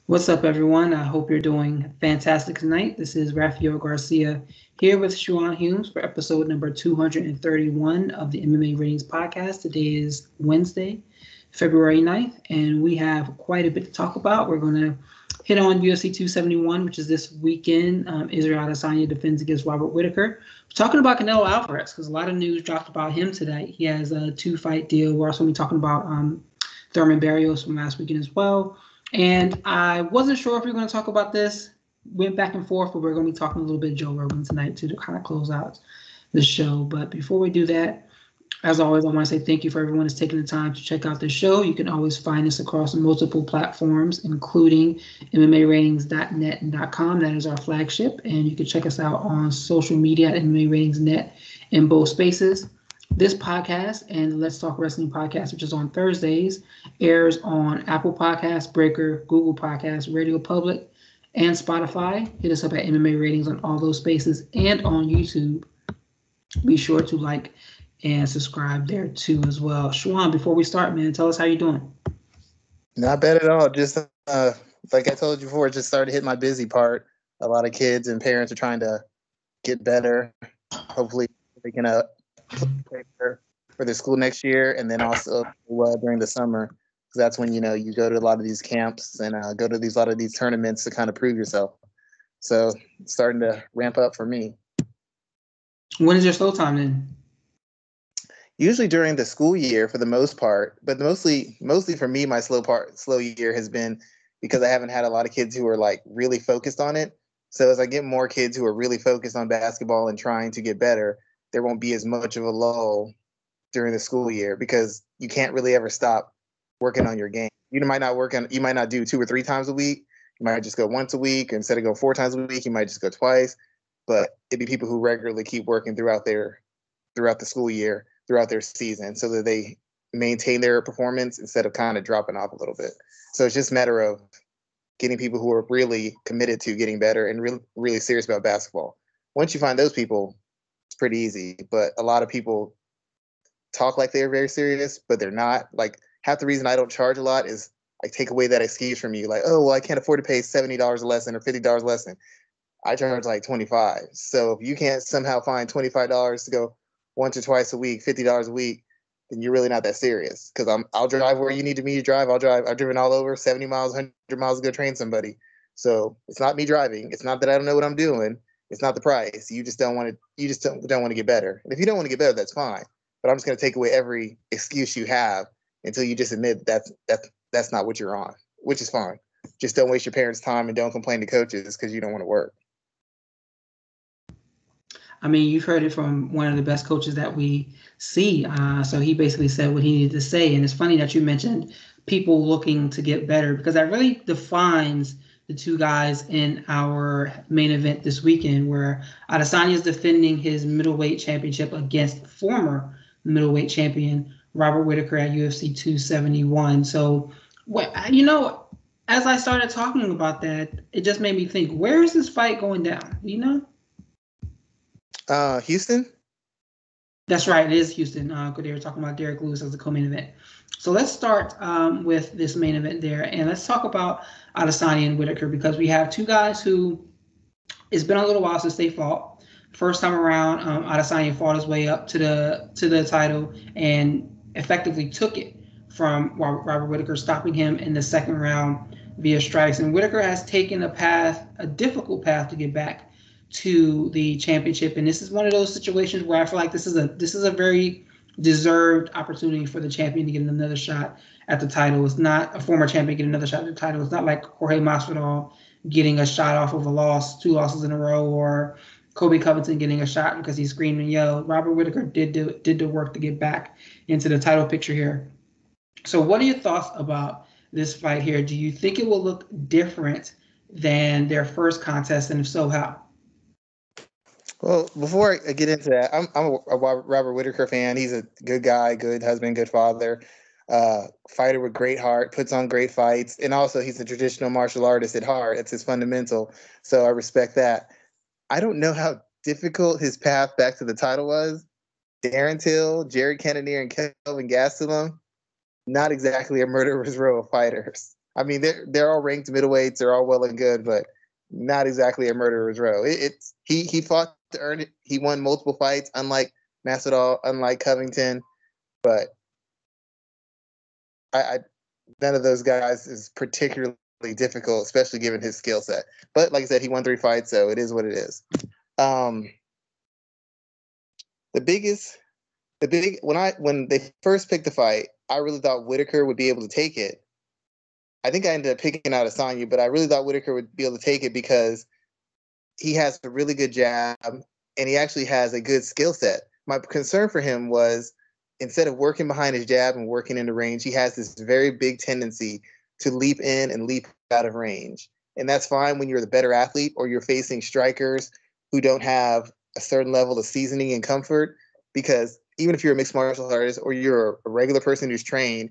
What's up, everyone? I hope you're doing fantastic tonight. This is Raphael Garcia here with Schwan Humes for episode number 231 of the MMA Ratings Podcast. Today is Wednesday, February 9th, and we have quite a bit to talk about. We're going to hit on UFC 271, which is this weekend. Israel Adesanya defends against Robert Whitaker. We're talking about Canelo Alvarez because a lot of news dropped about him today. He has a 2-fight deal. We're also going to be talking about Thurman Barrios from last weekend as well. And I wasn't sure if we were going to talk about this. Went back and forth, but we're going to be talking a little bit of Joe Rogan tonight too to kind of close out the show. But before we do that, as always, I want to say thank you for everyone who's taking the time to check out the show. You can always find us across multiple platforms, including MMAratings.net and .com. That is our flagship. And you can check us out on social media at MMARatingsNet in both spaces. This podcast and the Let's Talk Wrestling podcast, which is on Thursdays, airs on Apple Podcasts, Breaker, Google Podcasts, Radio Public, and Spotify. Hit us up at MMA Ratings on all those spaces and on YouTube. Be sure to like and subscribe there too as well. Schwan, before we start, man, tell us how you're doing. Not bad at all. Just like I told you before, just started hitting my busy part. A lot of kids and parents are trying to get better. Hopefully they can play for their school next year, and then also during the summer, because that's when you go to a lot of these camps and go to a lot of these tournaments to kind of prove yourself. So it's starting to ramp up for me. When is your slow time then? Usually during the school year for the most part, but mostly for me, my slow year has been because I haven't had a lot of kids who are like really focused on it. So as I get more kids who are really focused on basketball and trying to get better, there won't be as much of a lull during the school year because you can't really ever stop working on your game. You might not do 2 or 3 times a week. You might just go once a week. Instead of go 4 times a week, you might just go twice. But it'd be people who regularly keep working throughout the school year, throughout their season, so that they maintain their performance instead of kind of dropping off a little bit. So it's just a matter of getting people who are really committed to getting better and really serious about basketball. Once you find those people, it's pretty easy. But a lot of people talk like they're very serious, but they're not. Like half the reason I don't charge a lot is I take away that excuse from you. Like, oh, well, I can't afford to pay $70 a lesson or $50 a lesson. I charge like $25. So if you can't somehow find $25 to go once or twice a week, $50 a week, then you're really not that serious. Because I'll drive where you need me to drive. I'll drive. I've driven all over 70 miles, 100 miles to go train somebody. So it's not me driving. It's not that I don't know what I'm doing. It's not the price. You just don't want to. You just don't want to get better. And if you don't want to get better, that's fine. But I'm just going to take away every excuse you have until you just admit that's not what you're on, which is fine. Just don't waste your parents' time and don't complain to coaches because you don't want to work. I mean, you've heard it from one of the best coaches that we see. So he basically said what he needed to say. And it's funny that you mentioned people looking to get better because that really defines the two guys in our main event this weekend, where Adesanya is defending his middleweight championship against former middleweight champion Robert Whitaker at UFC 271. So, as I started talking about that, it just made me think, where is this fight going down? Do you know? Houston? That's right. It is Houston. They were talking about Derrick Lewis as the co-main event. So let's start with this main event there. And let's talk about Adesanya and Whitaker because we have two guys who it's been a little while since they fought. First time around, Adesanya fought his way up to the title and effectively took it from Robert Whitaker, stopping him in the second round via strikes. And Whitaker has taken a difficult path to get back to the championship, and this is one of those situations where I feel like this is a very deserved opportunity for the champion to get another shot at the title. It's not a former champion getting another shot at the title. It's not like Jorge Masvidal getting a shot off of two losses in a row, or Kobe Covington getting a shot because he screamed and yelled. Robert Whitaker did the work to get back into the title picture here. So what are your thoughts about this fight here? Do you think it will look different than their first contest, and if so, how? Well, before I get into that, I'm a Robert Whitaker fan. He's a good guy, good husband, good father, fighter with great heart, puts on great fights, and also he's a traditional martial artist at heart. It's his fundamental, so I respect that. I don't know how difficult his path back to the title was. Darren Till, Jared Cannonier, and Kelvin Gastelum, not exactly a murderer's row of fighters. I mean, they're all ranked middleweights. They're all well and good, but not exactly a murderer's row. He fought to earn it. He won multiple fights, unlike Masvidal, unlike Covington, but I none of those guys is particularly difficult, especially given his skill set. But like I said, he won 3 fights, so it is what it is. When they first picked the fight, I really thought Whitaker would be able to take it. I think I ended up picking out Adesanya, but I really thought Whitaker would be able to take it because he has a really good jab and he actually has a good skill set. My concern for him was instead of working behind his jab and working into range, he has this very big tendency to leap in and leap out of range. And that's fine when you're the better athlete or you're facing strikers who don't have a certain level of seasoning and comfort, because even if you're a mixed martial artist or you're a regular person who's trained,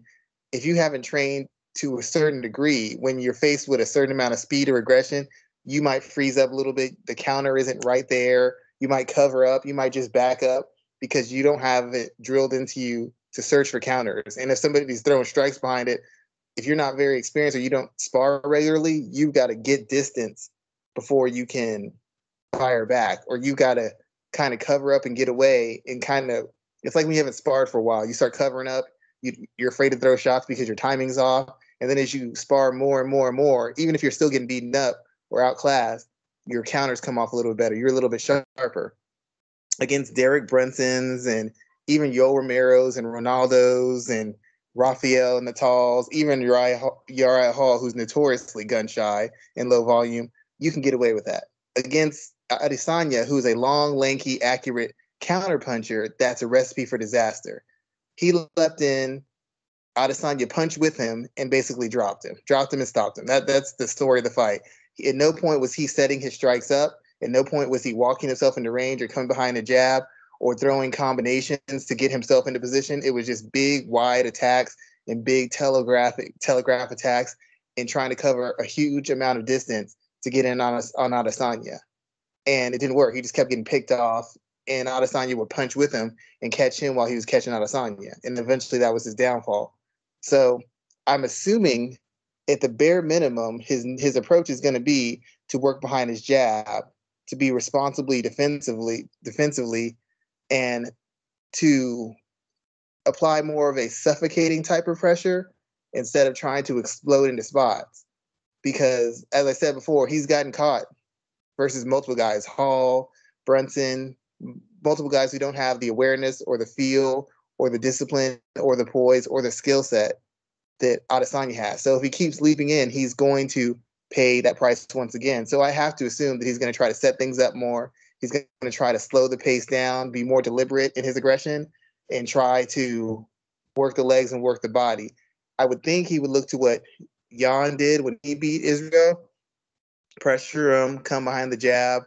if you haven't trained to a certain degree, when you're faced with a certain amount of speed or aggression, you might freeze up a little bit. The counter isn't right there. You might cover up. You might just back up because you don't have it drilled into you to search for counters. And if somebody's throwing strikes behind it, if you're not very experienced or you don't spar regularly, you've got to get distance before you can fire back, or you got to kind of cover up and get away and kind of, it's like when you haven't sparred for a while, you start covering up, you're afraid to throw shots because your timing's off. And then as you spar more and more and more, even if you're still getting beaten up or outclassed, your counters come off a little bit better. You're a little bit sharper. Against Derrick Brunson's and even Yo Romero's and Ronaldo's and Raphael and Natal's, even Uriah Hall, who's notoriously gun shy and low volume, you can get away with that. Against Adesanya, who's a long, lanky, accurate counterpuncher, that's a recipe for disaster. He leapt in, Adesanya punched with him and basically dropped him and stopped him. That's the story of the fight. At no point was he setting his strikes up. At no point was he walking himself into range or coming behind a jab or throwing combinations to get himself into position. It was just big, wide attacks and big telegraph attacks and trying to cover a huge amount of distance to get in on Adesanya. And it didn't work. He just kept getting picked off, and Adesanya would punch with him and catch him while he was catching Adesanya. And eventually that was his downfall. So I'm assuming at the bare minimum, his approach is going to be to work behind his jab, to be responsibly defensively, and to apply more of a suffocating type of pressure instead of trying to explode into spots. Because, as I said before, he's gotten caught versus multiple guys, Hall, Brunson, multiple guys who don't have the awareness or the feel or the discipline or the poise or the skill set that Adesanya has. So if he keeps leaping in, he's going to pay that price once again. So I have to assume that he's going to try to set things up more. He's going to try to slow the pace down, be more deliberate in his aggression, and try to work the legs and work the body. I would think he would look to what Jan did when he beat Israel, pressure him, come behind the jab,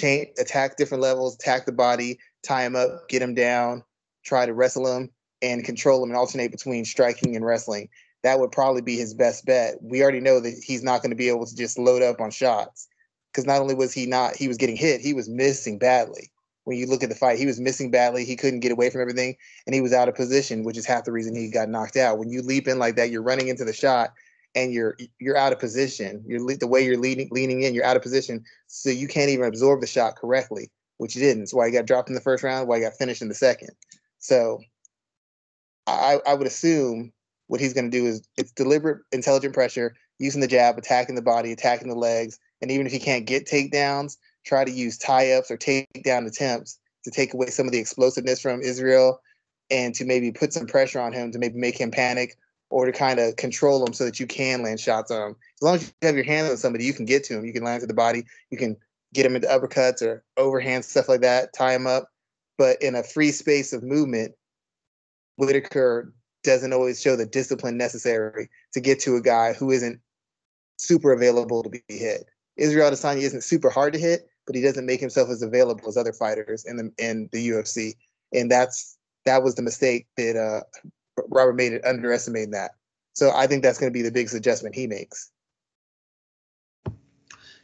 attack different levels, attack the body, tie him up, get him down, try to wrestle him and control him and alternate between striking and wrestling. That would probably be his best bet. We already know that he's not going to be able to just load up on shots, because not only was he was getting hit, he was missing badly. When you look at the fight, he was missing badly. He couldn't get away from everything, and he was out of position, which is half the reason he got knocked out. When you leap in like that, you're running into the shot, and you're out of position. The way you're leaning in, you're out of position, so you can't even absorb the shot correctly, which you didn't. That's why he got dropped in the first round, why he got finished in the second. So I would assume what he's going to do is it's deliberate, intelligent pressure, using the jab, attacking the body, attacking the legs, and even if he can't get takedowns, try to use tie-ups or takedown attempts to take away some of the explosiveness from Israel and to maybe put some pressure on him to maybe make him panic or to kind of control him so that you can land shots on him. As long as you have your hand on somebody, you can get to him. You can land to the body. You can get him into uppercuts or overhand, stuff like that, tie him up. But in a free space of movement, Whitaker doesn't always show the discipline necessary to get to a guy who isn't super available to be hit. Israel Adesanya isn't super hard to hit, but he doesn't make himself as available as other fighters in the UFC. And that was the mistake that Robert made, it underestimating that. So I think that's going to be the biggest adjustment he makes.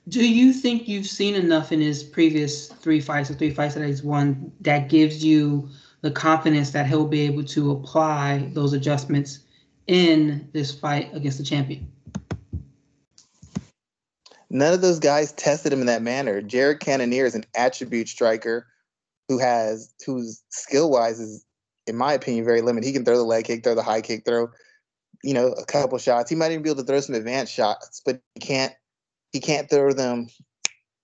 Do you think you've seen enough in his previous three fights that he's won that gives you the confidence that he'll be able to apply those adjustments in this fight against the champion? None of those guys tested him in that manner. Jared Cannonier is an attribute striker whose skill wise is, in my opinion, very limited. He can throw the leg kick, throw the high kick, throw, a couple shots. He might even be able to throw some advanced shots, but he can't throw them.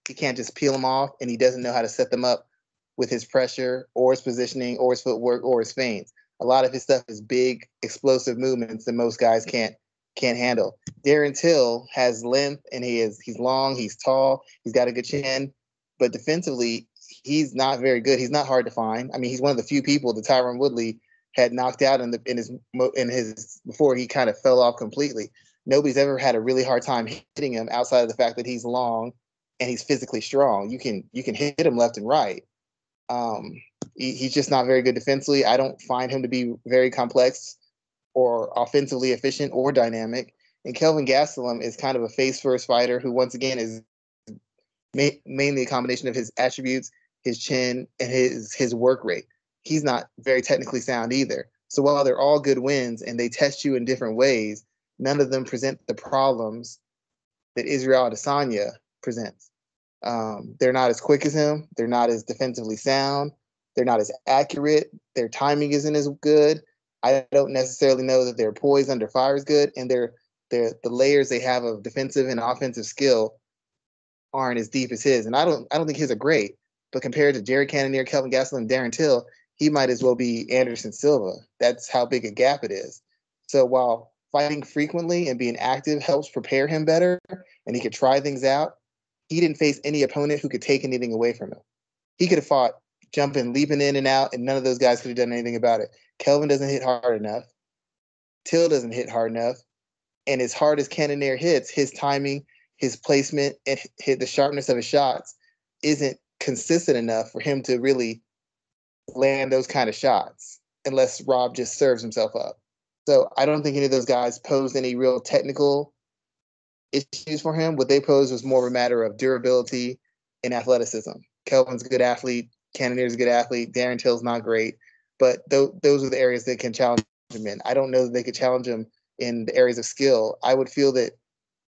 He can't just peel them off, and he doesn't know how to set them up with his pressure or his positioning or his footwork or his feints. A lot of his stuff is big, explosive movements that most guys can't handle. Darren Till has length, and he's long, he's tall, he's got a good chin, but defensively, he's not very good. He's not hard to find. I mean, he's one of the few people that Tyron Woodley had knocked out in his before he kind of fell off completely. Nobody's ever had a really hard time hitting him outside of the fact that he's long and he's physically strong. You can hit him left and right. He's just not very good defensively. I don't find him to be very complex or offensively efficient or dynamic. And Kelvin Gastelum is kind of a face-first fighter who, once again, is mainly a combination of his attributes, his chin, and his work rate. He's not very technically sound either. So while they're all good wins and they test you in different ways, none of them present the problems that Israel Adesanya presents. They're not as quick as him. They're not as defensively sound. They're not as accurate. Their timing isn't as good. I don't necessarily know that their poise under fire is good, and the layers they have of defensive and offensive skill aren't as deep as his. And I don't think his are great. But compared to Jared Cannonier, Kelvin Gastelum, and Darren Till, he might as well be Anderson Silva. That's how big a gap it is. So while fighting frequently and being active helps prepare him better, and he could try things out, he didn't face any opponent who could take anything away from him. He could have fought jumping, leaping in and out, and none of those guys could have done anything about it. Kelvin doesn't hit hard enough. Till doesn't hit hard enough. And as hard as Cannonier hits, his timing, his placement, and the sharpness of his shots isn't consistent enough for him to really land those kind of shots unless Rob just serves himself up. So I don't think any of those guys posed any real technical issues for him. What they posed was more of a matter of durability and athleticism. Kelvin's a good athlete. Cannonier's a good athlete. Darren Till's not great. But those are the areas that can challenge him in. I don't know that they could challenge him in the areas of skill. I would feel that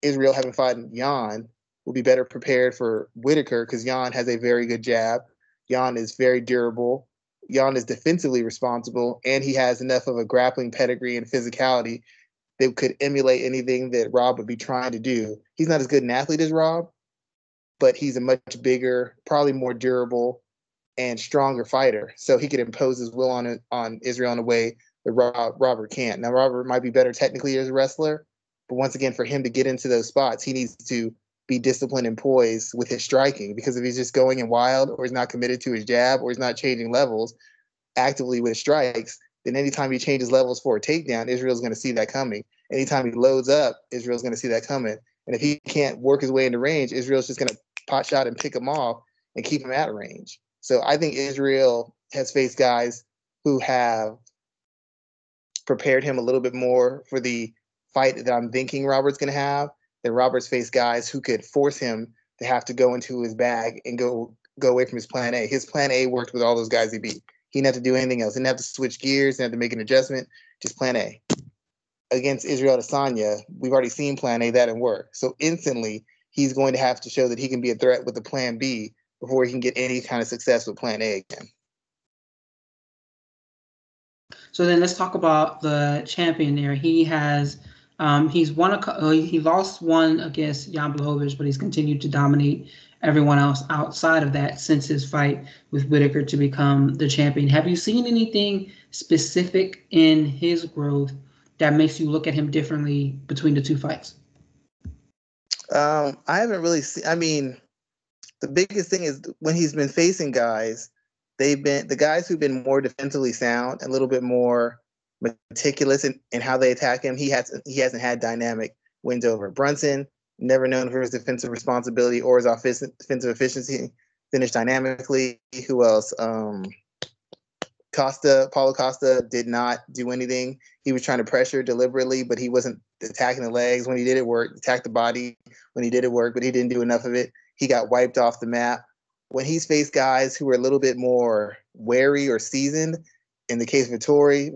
Israel, having fought Jan, will be better prepared for Whitaker because Jan has a very good jab. Jan is very durable. Jan is defensively responsible, and he has enough of a grappling pedigree and physicality that could emulate anything that Rob would be trying to do. He's not as good an athlete as Rob, but he's a much bigger, probably more durable and stronger fighter. So he could impose his will on Israel in a way that Robert can't. Now, Robert might be better technically as a wrestler, but once again, for him to get into those spots, he needs to be disciplined and poised with his striking, because if he's just going in wild, or he's not committed to his jab, or he's not changing levels actively with his strikes, then anytime he changes levels for a takedown, Israel's going to see that coming. Anytime he loads up, Israel's going to see that coming. And if he can't work his way into range, Israel's just going to pot shot and pick him off and keep him out of range. So I think Israel has faced guys who have prepared him a little bit more for the fight that I'm thinking Robert's going to have. Then Robert's faced guys who could force him to have to go into his bag and go away from his plan A. His plan A worked with all those guys he beat. He didn't have to do anything else. He didn't have to switch gears. He didn't have to make an adjustment. Just plan A. Against Israel Adesanya, we've already seen plan A. That didn't work. So instantly, he's going to have to show that he can be a threat with the plan B before he can get any kind of success with plan A again. So then let's talk about the champion there. He has he lost one against Jan Blachowicz, but he's continued to dominate everyone else outside of that since his fight with Whitaker to become the champion. Have you seen anything specific in his growth that makes you look at him differently between the two fights? I haven't really seen. I mean, the biggest thing is when he's been facing guys, they've been the guys who've been more defensively sound, a little bit more meticulous in how they attack him. He hasn't had dynamic wins over. Brunson, never known for his defensive responsibility or his defensive efficiency, finished dynamically. Who else? Paulo Costa did not do anything. He was trying to pressure deliberately, but he wasn't attacking the legs. When he did it, work. Attacked the body when he did it, work, but he didn't do enough of it. He got wiped off the map. When he's faced guys who are a little bit more wary or seasoned, in the case of Vittori,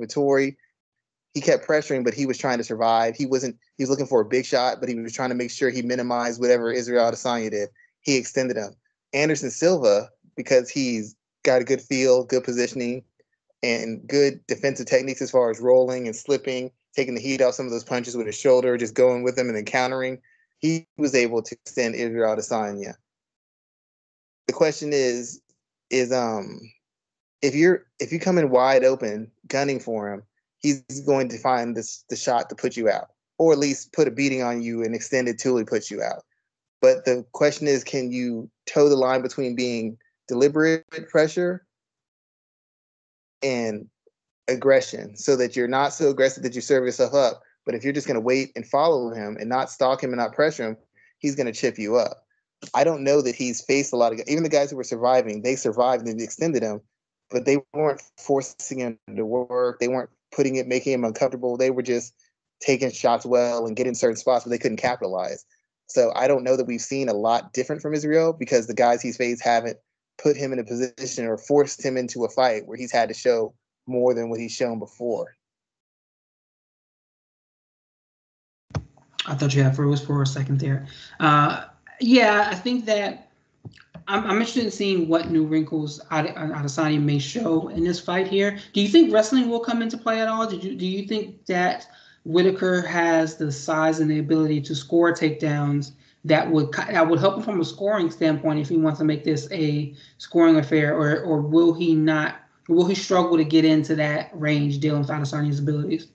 he kept pressuring, but he was trying to survive. He was looking for a big shot, but he was trying to make sure he minimized whatever Israel Adesanya did. He extended him. Anderson Silva, because he's got a good feel, good positioning, and good defensive techniques as far as rolling and slipping, taking the heat off some of those punches with his shoulder, just going with them and then countering. He was able to extend Israel Adesanya. The question is if you come in wide open, gunning for him, he's going to find the shot to put you out, or at least put a beating on you and extend it till he puts you out. But the question is, can you toe the line between being deliberate pressure and aggression, so that you're not so aggressive that you serve yourself up, but if you're just going to wait and follow him and not stalk him and not pressure him, he's going to chip you up. I don't know that he's faced a lot of guys. Even the guys who were surviving, they survived and they extended him, but they weren't forcing him to work. They weren't making him uncomfortable. They were just taking shots well and getting certain spots where they couldn't capitalize. So I don't know that we've seen a lot different from Israel, because the guys he's faced haven't put him in a position or forced him into a fight where he's had to show more than what he's shown before. I thought you had froze for a second there. Yeah, I think that I'm interested in seeing what new wrinkles Adesanya may show in this fight here. Do you think wrestling will come into play at all? Do you think that Whitaker has the size and the ability to score takedowns that would help him from a scoring standpoint if he wants to make this a scoring affair, or will he not? Will he struggle to get into that range dealing with Adesanya's abilities?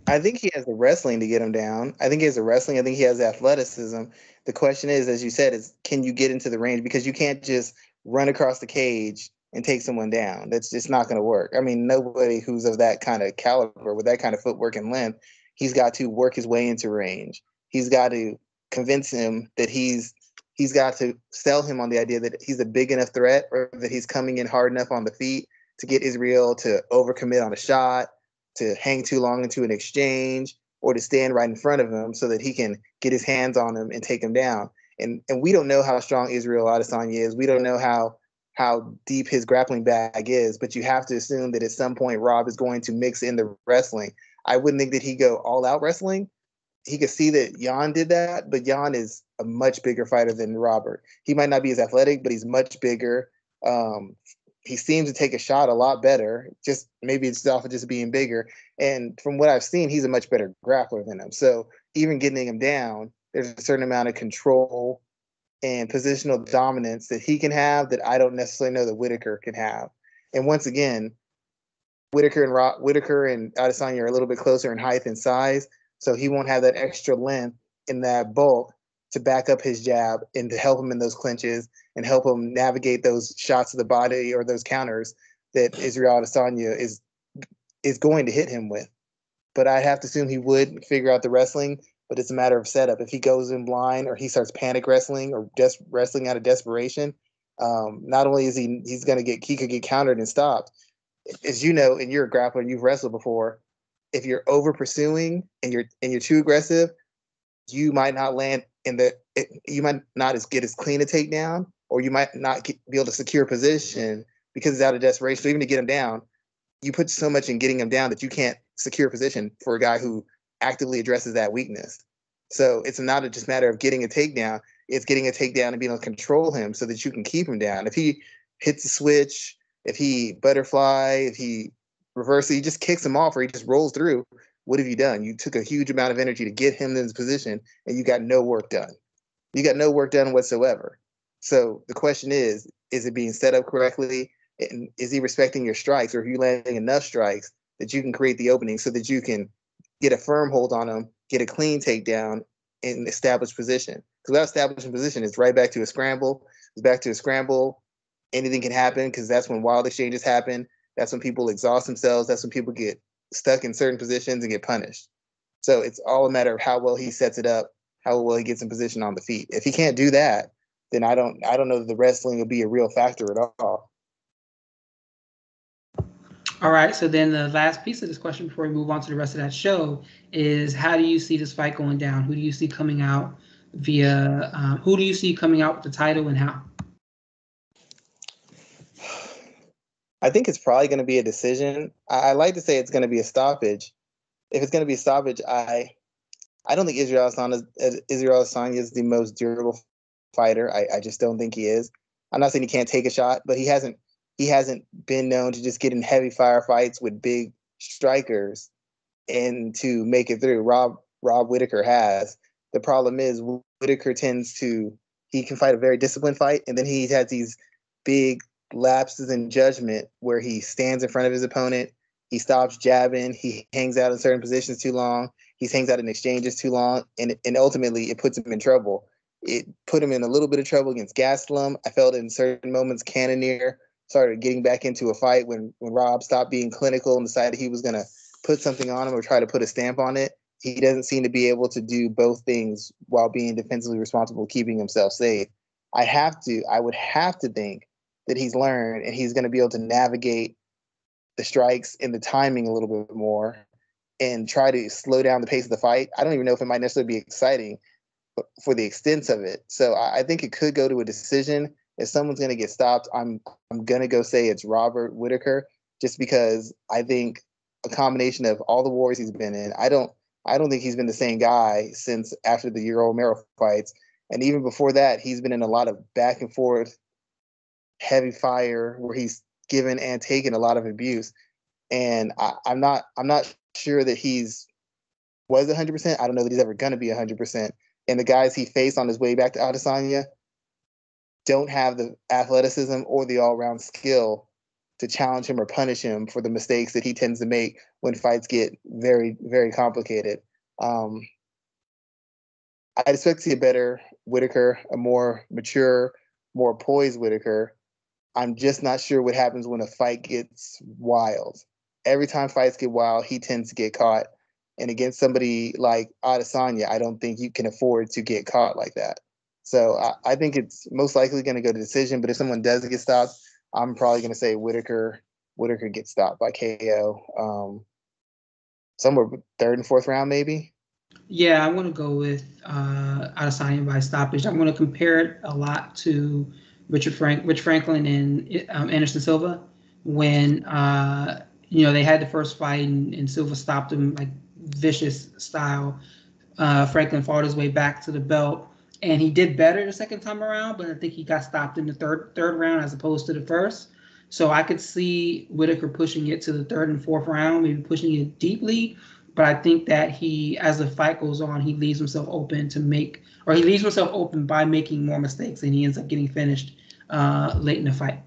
I think he has the wrestling to get him down. I think he has the wrestling. I think he has the athleticism. The question is, as you said, is can you get into the range? Because you can't just run across the cage and take someone down. That's just not going to work. I mean, nobody who's of that kind of caliber, with that kind of footwork and length, he's got to work his way into range. He's got to convince him that he's got to sell him on the idea that he's a big enough threat, or that he's coming in hard enough on the feet to get Israel to overcommit on a shot, to hang too long into an exchange, or to stand right in front of him so that he can get his hands on him and take him down. And we don't know how strong Israel Adesanya is. We don't know how deep his grappling bag is, but you have to assume that at some point Rob is going to mix in the wrestling. I wouldn't think that he'd go all out wrestling. He could see that Jan did that, but Jan is a much bigger fighter than Robert. He might not be as athletic, but he's much bigger. He seems to take a shot a lot better. Just maybe it's off of just being bigger. And from what I've seen, he's a much better grappler than him. So even getting him down, there's a certain amount of control and positional dominance that he can have that I don't necessarily know that Whitaker can have. And once again, Whitaker and Adesanya are a little bit closer in height and size, so he won't have that extra length and that bulk to back up his jab and to help him in those clinches and help him navigate those shots to the body or those counters that Israel Adesanya is going to hit him with. But I'd have to assume he would figure out the wrestling, but it's a matter of setup. If he goes in blind or he starts panic wrestling or wrestling out of desperation, not only is he could get countered and stopped. As you know, and you're a grappler, you've wrestled before. If you're over pursuing and you're too aggressive, you might not land you might not get as clean a takedown, or you might not be able to secure position because it's out of desperation. So even to get him down, you put so much in getting him down that you can't secure position for a guy who actively addresses that weakness. So it's not just a matter of getting a takedown. It's getting a takedown and being able to control him so that you can keep him down. If he hits a switch, if he butterfly, if he reverses, he just kicks him off, or he just rolls through. What have you done? You took a huge amount of energy to get him in his position, and you got no work done. You got no work done whatsoever. So the question is it being set up correctly? And is he respecting your strikes, or are you landing enough strikes that you can create the opening so that you can get a firm hold on him, get a clean takedown, and establish position? Because without establishing position, it's right back to a scramble. It's back to a scramble. Anything can happen, because that's when wild exchanges happen. That's when people exhaust themselves. That's when people get stuck in certain positions and get punished. So it's all a matter of how well he sets it up, how well he gets in position on the feet. If he can't do that, then I don't know that the wrestling will be a real factor at all. All right, so then the last piece of this question before we move on to the rest of that show is, how do you see this fight going down? Who do you see coming out with the title, and how? I think it's probably going to be a decision. I like to say it's going to be a stoppage, if it's going to be a stoppage, I don't think Israel Adesanya is the most durable fighter. I just don't think he is. I'm not saying he can't take a shot, but he hasn't been known to just get in heavy firefights with big strikers and to make it through. Rob Whittaker has. The problem is Whittaker he can fight a very disciplined fight, and then he has these big lapses in judgment where he stands in front of his opponent, he stops jabbing, he hangs out in certain positions too long, he hangs out in exchanges too long, and ultimately it puts him in trouble. It put him in a little bit of trouble against Gastelum. I felt in certain moments Cannonier started getting back into a fight when Rob stopped being clinical and decided he was going to put something on him or try to put a stamp on it. He doesn't seem to be able to do both things while being defensively responsible, keeping himself safe. I would have to think that he's learned and he's going to be able to navigate the strikes and the timing a little bit more and try to slow down the pace of the fight. I don't even know if it might necessarily be exciting for the extent of it. So I think it could go to a decision. If someone's going to get stopped, I'm going to go say it's Robert Whittaker, just because I think a combination of all the wars he's been in, I don't think he's been the same guy since after the Euro Romero fights. And even before that, he's been in a lot of back and forth, heavy fire where he's given and taken a lot of abuse. And I'm not sure that was 100%. I don't know that he's ever going to be 100%. And the guys he faced on his way back to Adesanya don't have the athleticism or the all-round skill to challenge him or punish him for the mistakes that he tends to make when fights get very, very complicated. I expect to see a better Whittaker, a more mature, more poised Whittaker. I'm just not sure what happens when a fight gets wild. Every time fights get wild, he tends to get caught. And against somebody like Adesanya, I don't think you can afford to get caught like that. So I think it's most likely going to go to decision. But if someone does get stopped, I'm probably going to say Whittaker gets stopped by KO. Somewhere third and fourth round, maybe. Yeah, I want to go with Adesanya by stoppage. I'm going to compare it a lot to Rich Franklin and Anderson Silva when they had the first fight and Silva stopped him like vicious style. Franklin fought his way back to the belt, and he did better the second time around, but I think he got stopped in the third round as opposed to the first. So I could see Whittaker pushing it to the third and fourth round, maybe pushing it deeply. But I think that as the fight goes on, he leaves himself open by making more mistakes, and he ends up getting finished late in the fight.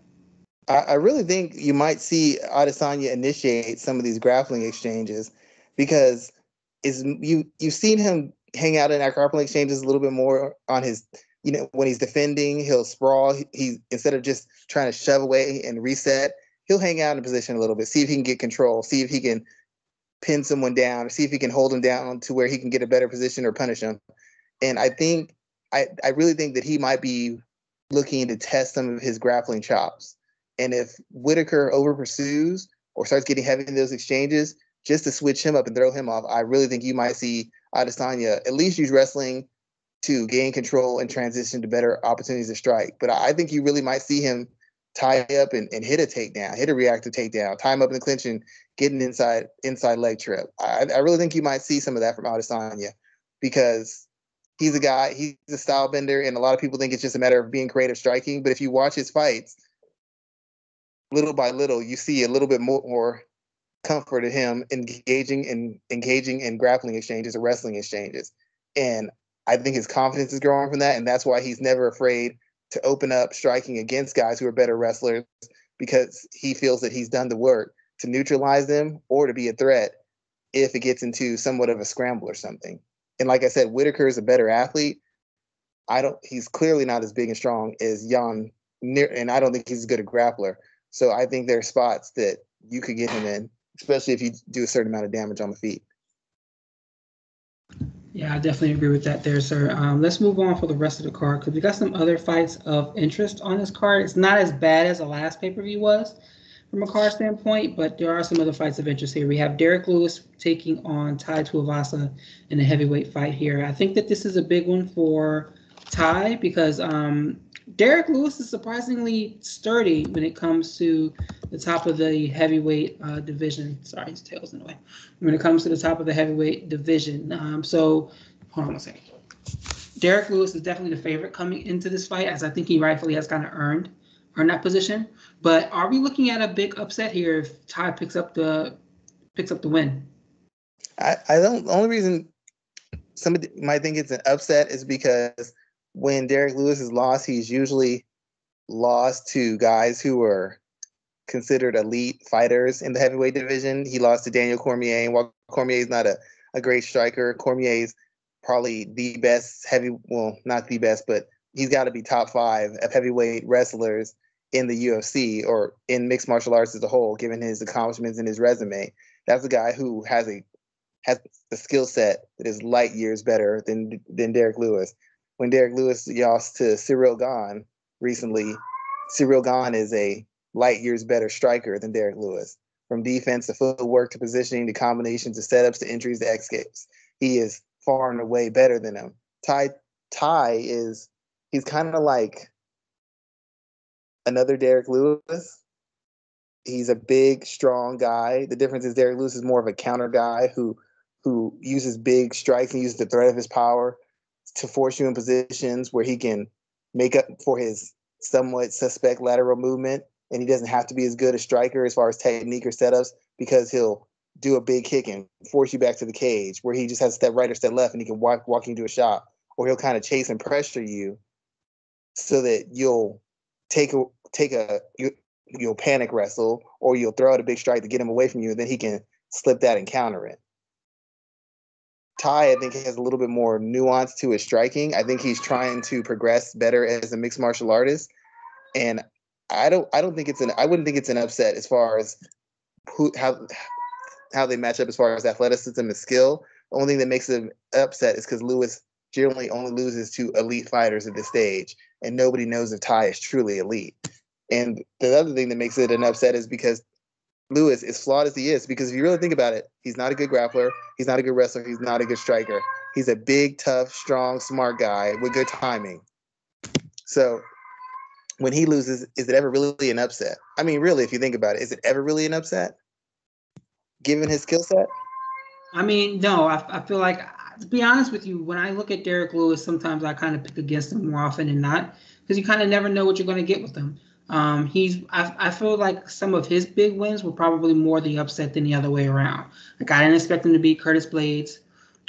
I really think you might see Adesanya initiate some of these grappling exchanges because you've seen him hang out in our grappling exchanges a little bit more on his, when he's defending, he'll sprawl. He instead of just trying to shove away and reset, he'll hang out in a position a little bit, see if he can get control, see if he can pin someone down, or see if he can hold him down to where he can get a better position or punish him. And I really think that he might be looking to test some of his grappling chops. And if Whittaker over pursues or starts getting heavy in those exchanges, just to switch him up and throw him off, I really think you might see Adesanya at least use wrestling to gain control and transition to better opportunities to strike. But I think you really might see him tie up and hit a takedown, hit a reactive takedown, tie him up in the clinch and get an inside leg trip. I really think you might see some of that from Adesanya because he's a guy, he's a style bender, and a lot of people think it's just a matter of being creative striking. But if you watch his fights, little by little, you see a little bit more comfort in him engaging in grappling exchanges or wrestling exchanges. And I think his confidence is growing from that, and that's why he's never afraid to open up striking against guys who are better wrestlers, because he feels that he's done the work to neutralize them or to be a threat if it gets into somewhat of a scramble or something. And like I said, Whittaker is a better athlete. He's clearly not as big and strong as Jan, and I don't think he's as good a grappler. So I think there are spots that you could get him in, especially if you do a certain amount of damage on the feet. Yeah, I definitely agree with that there, sir. Let's move on for the rest of the card because we got some other fights of interest on this card. It's not as bad as the last pay-per-view was from a card standpoint, but there are some other fights of interest here. We have Derrick Lewis taking on Tai Tuivasa in a heavyweight fight here. I think that this is a big one for Tai because Derrick Lewis is surprisingly sturdy when it comes to the top of the heavyweight division. Sorry, his tail's in the way. When it comes to the top of the heavyweight division. So, hold on one second. Derrick Lewis is definitely the favorite coming into this fight, as I think he rightfully has kind of earned that position. But are we looking at a big upset here if Ty picks up the win? I don't. The only reason somebody might think it's an upset is because when Derrick Lewis is lost, he's usually lost to guys who are considered elite fighters in the heavyweight division. He lost to Daniel Cormier, and while Cormier is not a great striker, Cormier is probably the best not the best, but he's got to be top 5 of heavyweight wrestlers in the UFC or in mixed martial arts as a whole, given his accomplishments and his resume. That's a guy who has a skill set that is light years better than Derrick Lewis. When Derrick Lewis lost to Cyril Gane recently, Cyril Gane is a light years better striker than Derrick Lewis. From defense to footwork to positioning to combinations to setups to entries to escapes, he is far and away better than him. He's kind of like another Derrick Lewis. He's a big, strong guy. The difference is Derrick Lewis is more of a counter guy who uses big strikes and uses the threat of his power to force you in positions where he can make up for his somewhat suspect lateral movement. And he doesn't have to be as good a striker as far as technique or setups, because he'll do a big kick and force you back to the cage, where he just has to step right or step left and he can walk you into a shot. Or he'll kind of chase and pressure you so that you'll you'll panic wrestle, or you'll throw out a big strike to get him away from you, and then he can slip that and counter it. Ty, I think, has a little bit more nuance to his striking. I think he's trying to progress better as a mixed martial artist, and I wouldn't think it's an upset as far as how they match up as far as athleticism and skill. The only thing that makes it an upset is because Lewis generally only loses to elite fighters at this stage, and nobody knows if Ty is truly elite. And the other thing that makes it an upset is because Lewis, as flawed as he is, because if you really think about it, he's not a good grappler, he's not a good wrestler, he's not a good striker. He's a big, tough, strong, smart guy with good timing. So when he loses, is it ever really an upset? I mean, really, if you think about it, is it ever really an upset, given his skill set? I mean, no. I feel like, to be honest with you, when I look at Derrick Lewis, sometimes I kind of pick against him more often than not, because you kind of never know what you're going to get with him. I feel like some of his big wins were probably more the upset than the other way around. Like, I didn't expect him to beat Curtis Blades.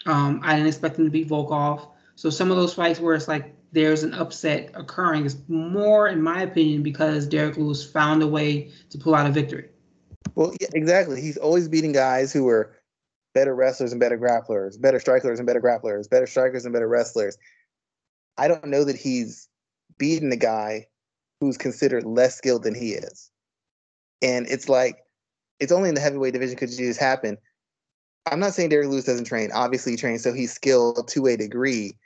I didn't expect him to beat Volkov. So some of those fights where it's like there's an upset occurring is more, in my opinion, because Derrick Lewis found a way to pull out a victory. Well, yeah, exactly. He's always beating guys who are better wrestlers and better grapplers, better strikers and better grapplers, better strikers and better wrestlers. I don't know that he's beaten a guy who's considered less skilled than he is. And it's like, it's only in the heavyweight division could this happen. I'm not saying Derrick Lewis doesn't train. Obviously he trains, so he's skilled to a degree.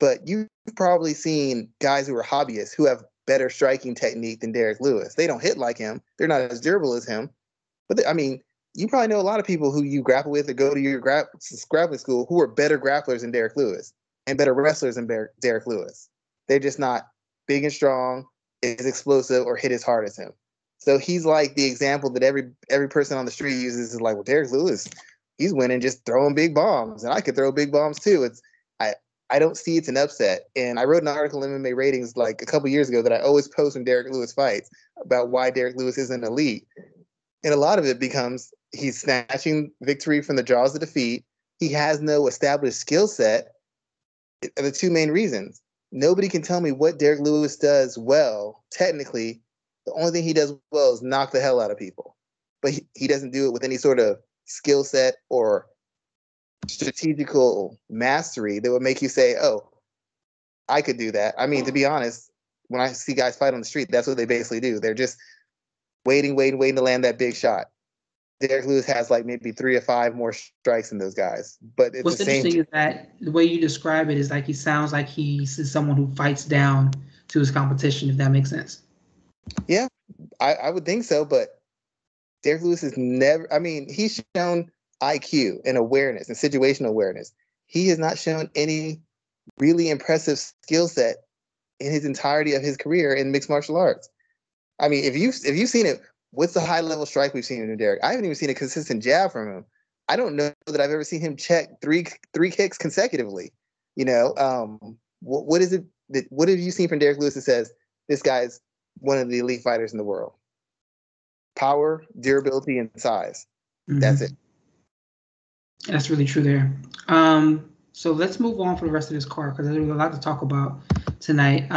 But you've probably seen guys who are hobbyists who have better striking technique than Derrick Lewis. They don't hit like him. They're not as durable as him. But you probably know a lot of people who you grapple with or go to your grappling school who are better grapplers than Derrick Lewis and better wrestlers than Derrick Lewis. They're just not big and strong, as explosive, or hit as hard as him. So he's like the example that every person on the street uses, is like, well, Derrick Lewis, he's winning just throwing big bombs, and I could throw big bombs too. I don't see it's an upset. And I wrote an article in MMA Ratings like a couple years ago that I always post when Derrick Lewis fights about why Derrick Lewis isn't elite. And a lot of it becomes he's snatching victory from the jaws of defeat. He has no established skill set. Are the two main reasons. Nobody can tell me what Derrick Lewis does well. Technically, the only thing he does well is knock the hell out of people. But he doesn't do it with any sort of skill set or strategical mastery that would make you say, oh, I could do that. I mean, to be honest, when I see guys fight on the street, that's what they basically do. They're just waiting to land that big shot. Derrick Lewis has like maybe 3 or 5 more strikes than those guys. But it's What's the same. interesting is that the way you describe it is like he sounds like he's someone who fights down to his competition, if that makes sense. Yeah, I would think so. But Derrick Lewis has never, he's shown IQ and awareness and situational awareness. He has not shown any really impressive skill set in his entirety of his career in mixed martial arts. I mean, if you've seen it, what's the high level strike we've seen in Derrick? I haven't even seen a consistent jab from him. I don't know that I've ever seen him check three kicks consecutively. You know, what is it that what have you seen from Derrick Lewis that says this guy's one of the elite fighters in the world? Power, durability, and size. Mm-hmm. That's it. That's really true there. So let's move on for the rest of this card because there's a lot to talk about tonight.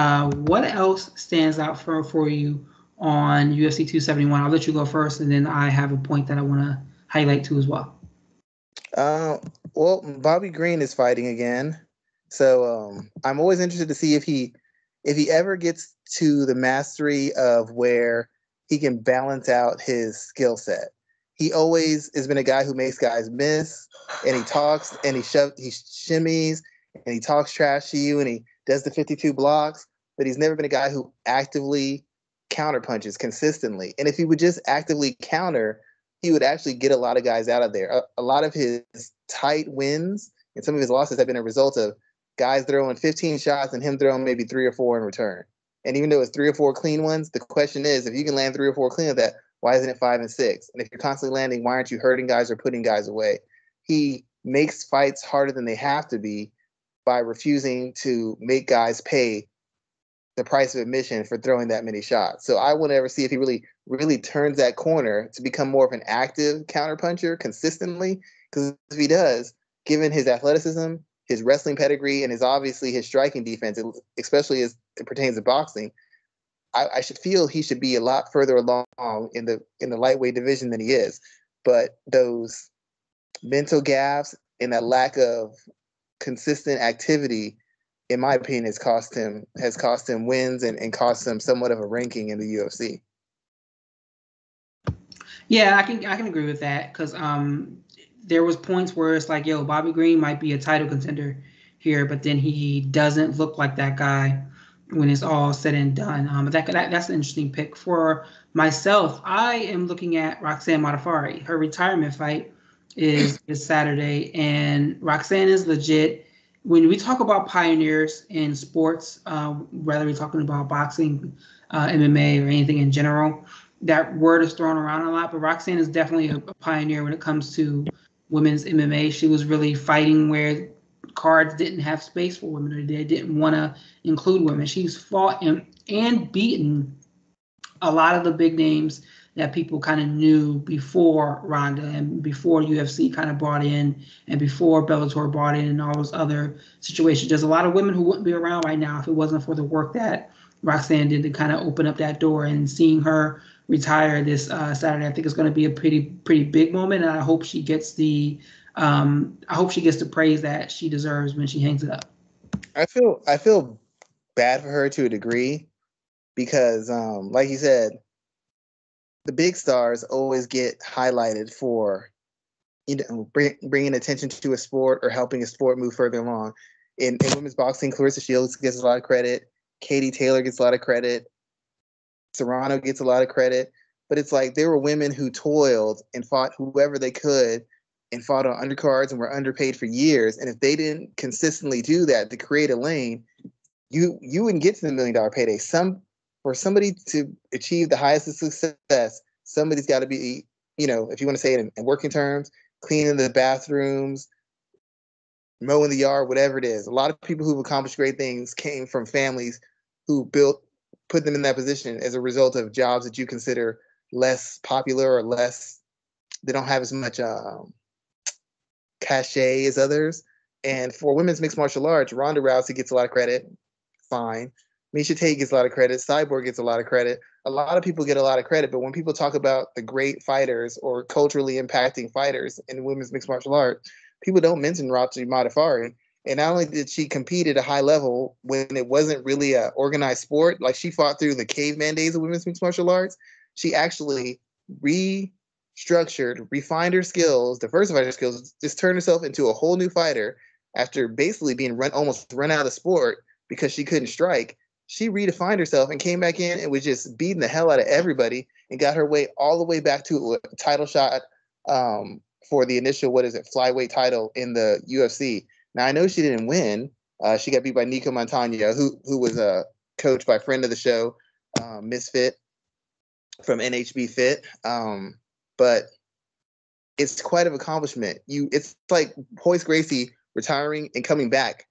What else stands out for you on UFC 271? I'll let you go first, and then I have a point that I want to highlight too as well. Well, Bobby Green is fighting again, so I'm always interested to see if he ever gets to the mastery of where he can balance out his skill set. He always has been a guy who makes guys miss, and he talks and he shimmies and he talks trash to you and he does the 52 blocks, but he's never been a guy who actively counterpunches consistently. And if he would just actively counter, he would actually get a lot of guys out of there. A lot of his tight wins and some of his losses have been a result of guys throwing 15 shots and him throwing maybe 3 or 4 in return. And even though it's 3 or 4 clean ones, the question is, if you can land 3 or 4 clean of that, why isn't it 5 and 6? And if you're constantly landing, why aren't you hurting guys or putting guys away? He makes fights harder than they have to be by refusing to make guys pay the price of admission for throwing that many shots. So I want to ever see if he really turns that corner to become more of an active counterpuncher consistently. Because if he does, given his athleticism, his wrestling pedigree, and obviously his striking defense, especially as it pertains to boxing, I should feel he should be a lot further along in the lightweight division than he is. But those mental gaps and that lack of consistent activity, in my opinion, has cost him wins and cost him somewhat of a ranking in the UFC. Yeah, I can agree with that because there was points where it's like, yo, Bobby Green might be a title contender here, but then he doesn't look like that guy when it's all said and done. But that's an interesting pick. For myself, I am looking at Roxanne Matafari. Her retirement fight is Saturday, and Roxanne is legit. When we talk about pioneers in sports, whether we're talking about boxing, MMA, or anything in general, that word is thrown around a lot. But Roxanne is definitely a pioneer when it comes to women's MMA. She was really fighting where cards didn't have space for women, or they didn't want to include women. She's fought and beaten a lot of the big names that people kind of knew before Ronda and before UFC kind of brought in and before Bellator brought in and all those other situations. There's a lot of women who wouldn't be around right now if it wasn't for the work that Roxanne did to kind of open up that door. And seeing her retire this Saturday, I think it's going to be a pretty big moment, and I hope she gets the praise that she deserves when she hangs it up. I feel bad for her to a degree because, like you said, the big stars always get highlighted for, bringing attention to a sport or helping a sport move further along. In women's boxing, Clarissa Shields gets a lot of credit. Katie Taylor gets a lot of credit. Serrano gets a lot of credit. But it's like there were women who toiled and fought whoever they could and fought on undercards and were underpaid for years. And if they didn't consistently do that to create a lane, you wouldn't get to the $1 million payday. For somebody to achieve the highest of success, somebody's got to be, if you want to say it in working terms, cleaning the bathrooms, mowing the yard, whatever it is. A lot of people who've accomplished great things came from families who put them in that position as a result of jobs that you consider less popular or they don't have as much cachet as others. And for women's mixed martial arts, Ronda Rousey gets a lot of credit. Fine. Miesha Tate gets a lot of credit. Cyborg gets a lot of credit. A lot of people get a lot of credit, but when people talk about the great fighters or culturally impacting fighters in women's mixed martial arts, people don't mention Roxanne Matafari. And not only did she compete at a high level when it wasn't really an organized sport, like she fought through the caveman days of women's mixed martial arts, she actually refined her skills, diversified her skills, just turned herself into a whole new fighter after basically being almost run out of the sport because she couldn't strike. She redefined herself and came back in and was just beating the hell out of everybody and got her way all the way back to a title shot for the initial, flyweight title in the UFC. Now, I know she didn't win. She got beat by Nico Montano, who was a coached by a friend of the show, Misfit from NHB Fit. But it's quite an accomplishment. It's like Royce Gracie retiring and coming back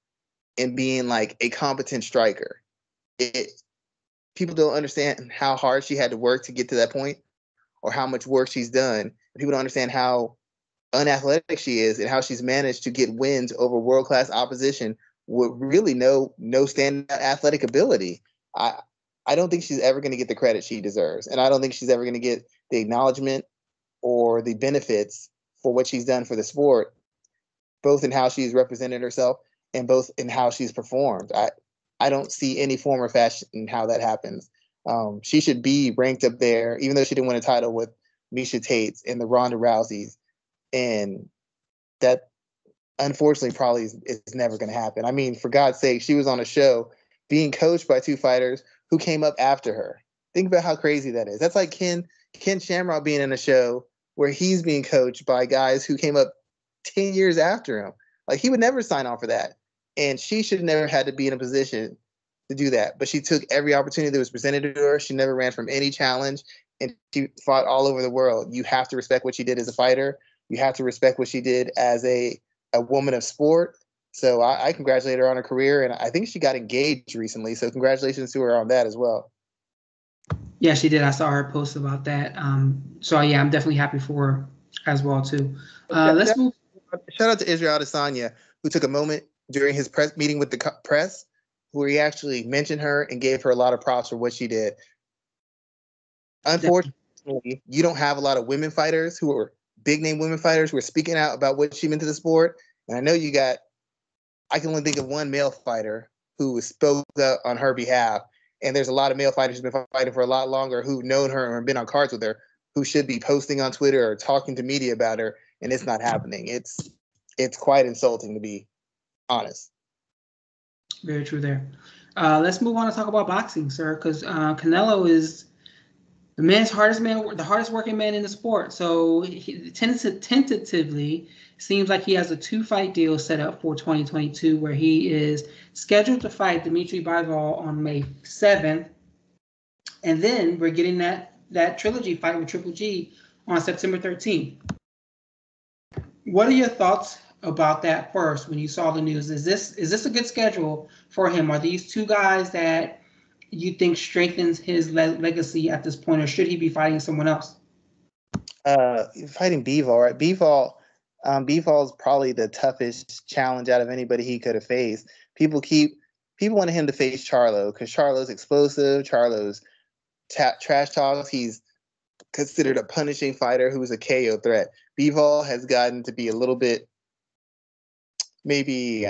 and being like a competent striker. People don't understand how hard she had to work to get to that point, or how much work she's done. People don't understand how unathletic she is and how she's managed to get wins over world-class opposition with really no standout athletic ability. I don't think she's ever going to get the credit she deserves, and I don't think she's ever going to get the acknowledgement or the benefits for what she's done for the sport, both in how she's represented herself and both in how she's performed. I don't see any form or fashion in how that happens. She should be ranked up there, even though she didn't win a title, with Misha Tate's and the Ronda Rouseys. And that, unfortunately, probably is never going to happen. I mean, for God's sake, she was on a show being coached by two fighters who came up after her. Think about how crazy that is. That's like Ken Shamrock being in a show where he's being coached by guys who came up 10 years after him. Like, he would never sign on for that. And she should have never had to be in a position to do that. But she took every opportunity that was presented to her. She never ran from any challenge, and she fought all over the world. You have to respect what she did as a fighter. You have to respect what she did as a woman of sport. So I congratulate her on her career, and I think she got engaged recently. So congratulations to her on that as well. Yeah, she did. I saw her post about that. So yeah, I'm definitely happy for her as well too. Let's move. Shout out to Israel Adesanya, who took a moment during his press meeting with the press, where he actually mentioned her and gave her a lot of props for what she did. Unfortunately, you don't have a lot of women fighters who are big name women fighters who are speaking out about what she meant to the sport. And I know I can only think of one male fighter who spoke up on her behalf. And there's a lot of male fighters who've been fighting for a lot longer, who've known her and been on cards with her, who should be posting on Twitter or talking to media about her, and it's not happening. It's quite insulting, to be honest. Very true there. Let's move on to talk about boxing, sir, because Canelo is the hardest working man in the sport. So he tentatively seems like he has a 2-fight deal set up for 2022, where he is scheduled to fight Dimitri Bivol on May 7th, and then we're getting that trilogy fight with Triple G on September 13th. What are your thoughts about that first when you saw the news? Is this a good schedule for him? Are these two guys that you think strengthens his legacy at this point, or should he be fighting someone else? Fighting Bivol, right? Bivol's probably the toughest challenge out of anybody he could have faced. People wanted him to face Charlo because Charlo's explosive. Charlo's trash talks. He's considered a punishing fighter who's a KO threat. Bivol has gotten to be a little bit maybe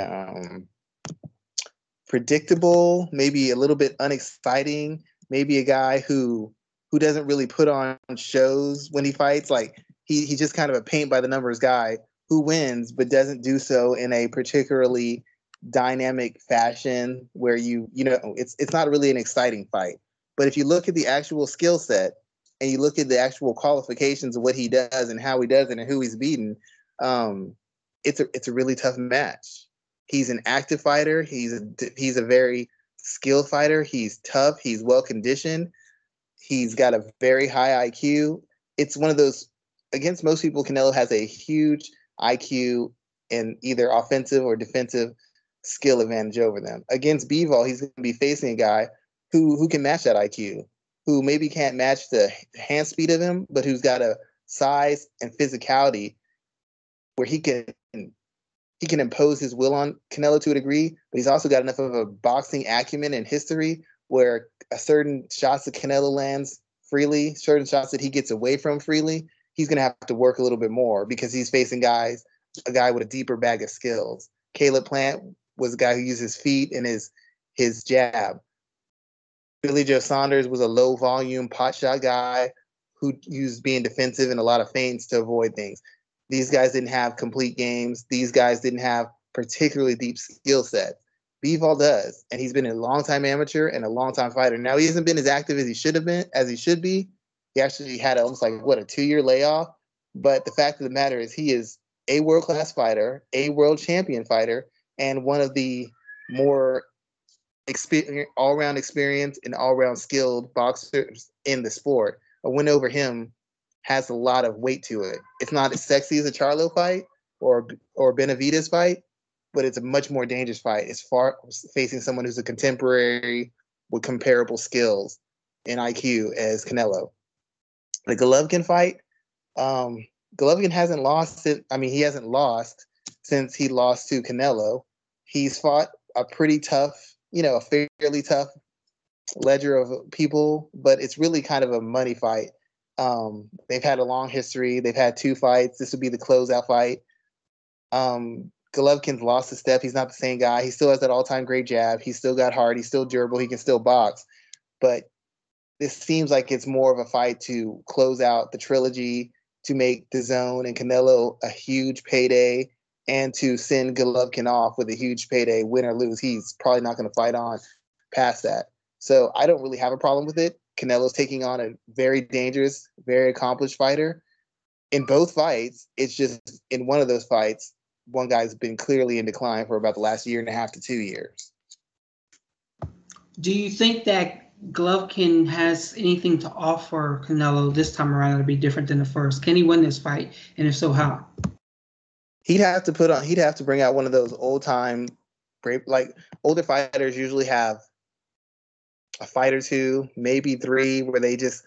predictable, maybe a little bit unexciting, maybe a guy who doesn't really put on shows when he fights. Like he's just kind of a paint by the numbers guy who wins, but doesn't do so in a particularly dynamic fashion where it's not really an exciting fight. But if you look at the actual skill set and you look at the actual qualifications of what he does and how he does it and who he's beaten, it's a really tough match. He's an active fighter. He's a very skilled fighter. He's tough. He's well conditioned. He's got a very high IQ. It's one of those, against most people, Canelo has a huge IQ and either offensive or defensive skill advantage over them. Against Bivol, he's going to be facing a guy who can match that IQ, who maybe can't match the hand speed of him, but who's got a size and physicality where he can impose his will on Canelo to a degree, but he's also got enough of a boxing acumen and history where certain shots that Canelo lands freely, certain shots that he gets away from freely, he's going to have to work a little bit more because he's facing a guy with a deeper bag of skills. Caleb Plant was a guy who used his feet and his jab. Billy Joe Saunders was a low volume pot shot guy who used being defensive and a lot of feints to avoid things. These guys didn't have complete games. These guys didn't have particularly deep skill sets. Bivol does, and he's been a long-time amateur and a long-time fighter. Now, he hasn't been as active as he should be. He actually had almost like, a 2-year layoff. But the fact of the matter is he is a world-class fighter, a world champion fighter, and one of the more all-round experience and all-round skilled boxers in the sport, a win over him has a lot of weight to it. It's not as sexy as a Charlo fight or Benavidez fight, but it's a much more dangerous fight. It's far facing someone who's a contemporary with comparable skills and IQ as Canelo. The Golovkin fight, Golovkin hasn't lost it. I mean, he hasn't lost since he lost to Canelo. He's fought a pretty tough, a fairly tough ledger of people, but it's really kind of a money fight. They've had a long history. They've had 2 fights. This would be the closeout fight. Golovkin's lost a step. He's not the same guy. He still has that all-time great jab. He's still got heart. He's still durable. He can still box. But this seems like it's more of a fight to close out the trilogy, to make DAZN and Canelo a huge payday, and to send Golovkin off with a huge payday, win or lose. He's probably not going to fight on past that. So I don't really have a problem with it. Canelo's taking on a very dangerous, very accomplished fighter. In both fights, it's just in one of those fights, one guy's been clearly in decline for about the last 1.5 to 2 years. Do you think that Golovkin has anything to offer Canelo this time around that'll be different than the first? Can he win this fight? And if so, how? He'd have to bring out one of those old-time, like older fighters usually have a fight or 2, maybe 3, where they just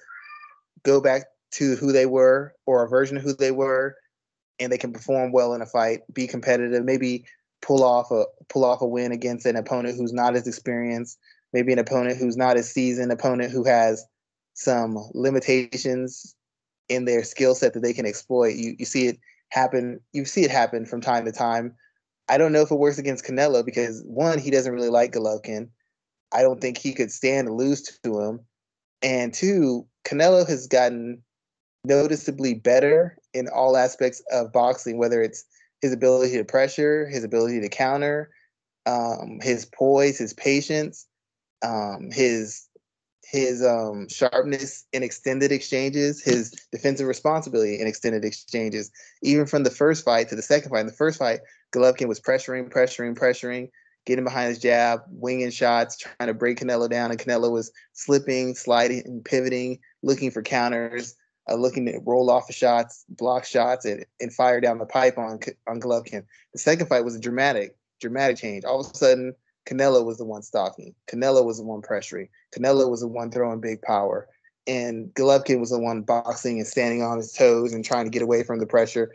go back to who they were or a version of who they were, and they can perform well in a fight, be competitive, maybe pull off a win against an opponent who's not as experienced, maybe an opponent who's not as seasoned, opponent who has some limitations in their skill set that they can exploit. You see it happen. You see it happen from time to time. I don't know if it works against Canelo because, one, he doesn't really like Golovkin. I don't think he could stand to lose to him. And 2, Canelo has gotten noticeably better in all aspects of boxing, whether it's his ability to pressure, his ability to counter, his poise, his patience, his sharpness in extended exchanges, his defensive responsibility in extended exchanges. Even from the first fight to the second fight. In the first fight, Golovkin was pressuring, getting behind his jab, winging shots, trying to break Canelo down, and Canelo was slipping, sliding, and pivoting, looking for counters, looking to roll off the shots, block shots, and fire down the pipe on Golovkin. The second fight was a dramatic change. All of a sudden, Canelo was the one stalking. Canelo was the one pressuring. Canelo was the one throwing big power. And Golovkin was the one boxing and standing on his toes and trying to get away from the pressure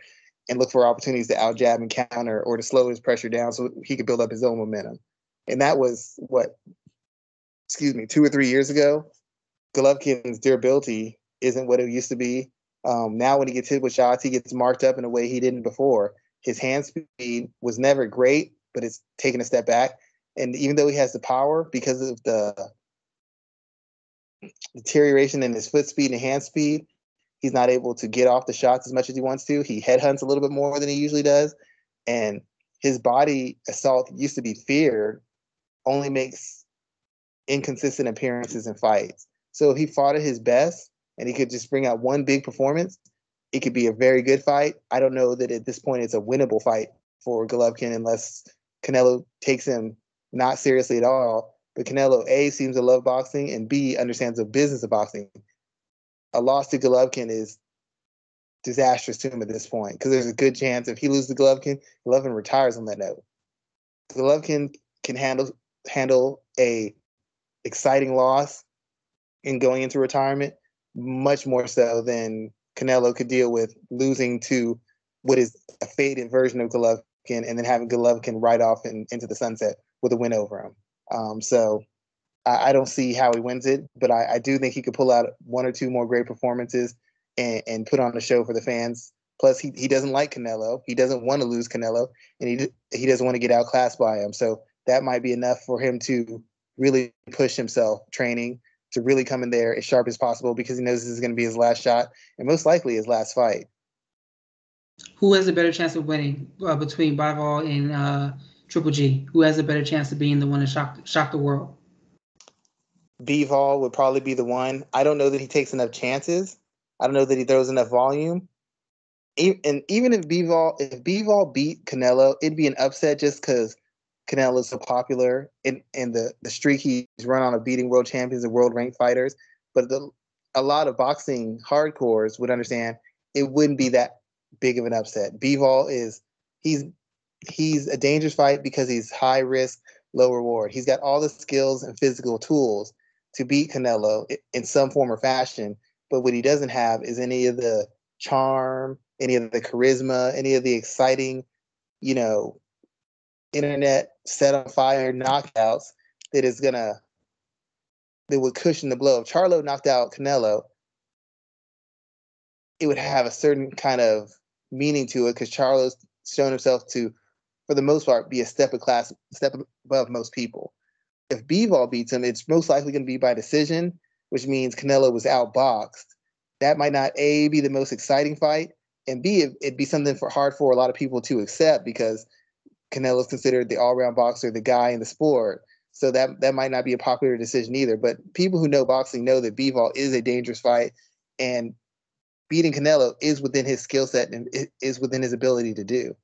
and look for opportunities to out-jab and counter or to slow his pressure down so he could build up his own momentum. And that was, 2 or 3 years ago. Golovkin's durability isn't what it used to be. Now when he gets hit with shots, he gets marked up in a way he didn't before. His hand speed was never great, but it's taken a step back. And even though he has the power, because of the deterioration in his foot speed and hand speed, he's not able to get off the shots as much as he wants to. He headhunts a little bit more than he usually does. And his body assault used to be feared, only makes inconsistent appearances in fights. So if he fought at his best and he could just bring out one big performance, it could be a very good fight. I don't know that at this point it's a winnable fight for Golovkin unless Canelo takes him not seriously at all. But Canelo, A, seems to love boxing, and B, understands the business of boxing. A loss to Golovkin is disastrous to him at this point because there's a good chance if he loses to Golovkin, Golovkin retires on that note. Golovkin can handle a exciting loss in going into retirement much more so than Canelo could deal with losing to what is a faded version of Golovkin and then having Golovkin ride off into the sunset with a win over him. So I don't see how he wins it, but I do think he could pull out 1 or 2 more great performances and put on a show for the fans. Plus, he doesn't like Canelo. He doesn't want to lose Canelo, and he doesn't want to get outclassed by him. So that might be enough for him to really push himself training, to really come in there as sharp as possible because he knows this is going to be his last shot and most likely his last fight. Who has a better chance of winning between Bivol and Triple G? Who has a better chance of being the one to shock the world? Bivol would probably be the one. I don't know that he takes enough chances. I don't know that he throws enough volume. And even if Bivol beat Canelo, it'd be an upset just because Canelo's so popular and the streak he's run on of beating world champions and world ranked fighters. But a lot of boxing hardcores would understand it wouldn't be that big of an upset. Bivol he's a dangerous fight because he's high risk, low reward. He's got all the skills and physical tools to beat Canelo in some form or fashion. But what he doesn't have is any of the charm, any of the charisma, any of the exciting, internet set on fire knockouts that would cushion the blow. If Charlo knocked out Canelo, it would have a certain kind of meaning to it because Charlo's shown himself to, for the most part, be a step above most people. If Bivol beats him, it's most likely going to be by decision, which means Canelo was outboxed. That might not A, be the most exciting fight, and B, it'd be something hard for a lot of people to accept because Canelo's considered the all-around boxer, the guy in the sport. So that might not be a popular decision either. But people who know boxing know that Bivol is a dangerous fight, and beating Canelo is within his skill set and it is within his ability to do.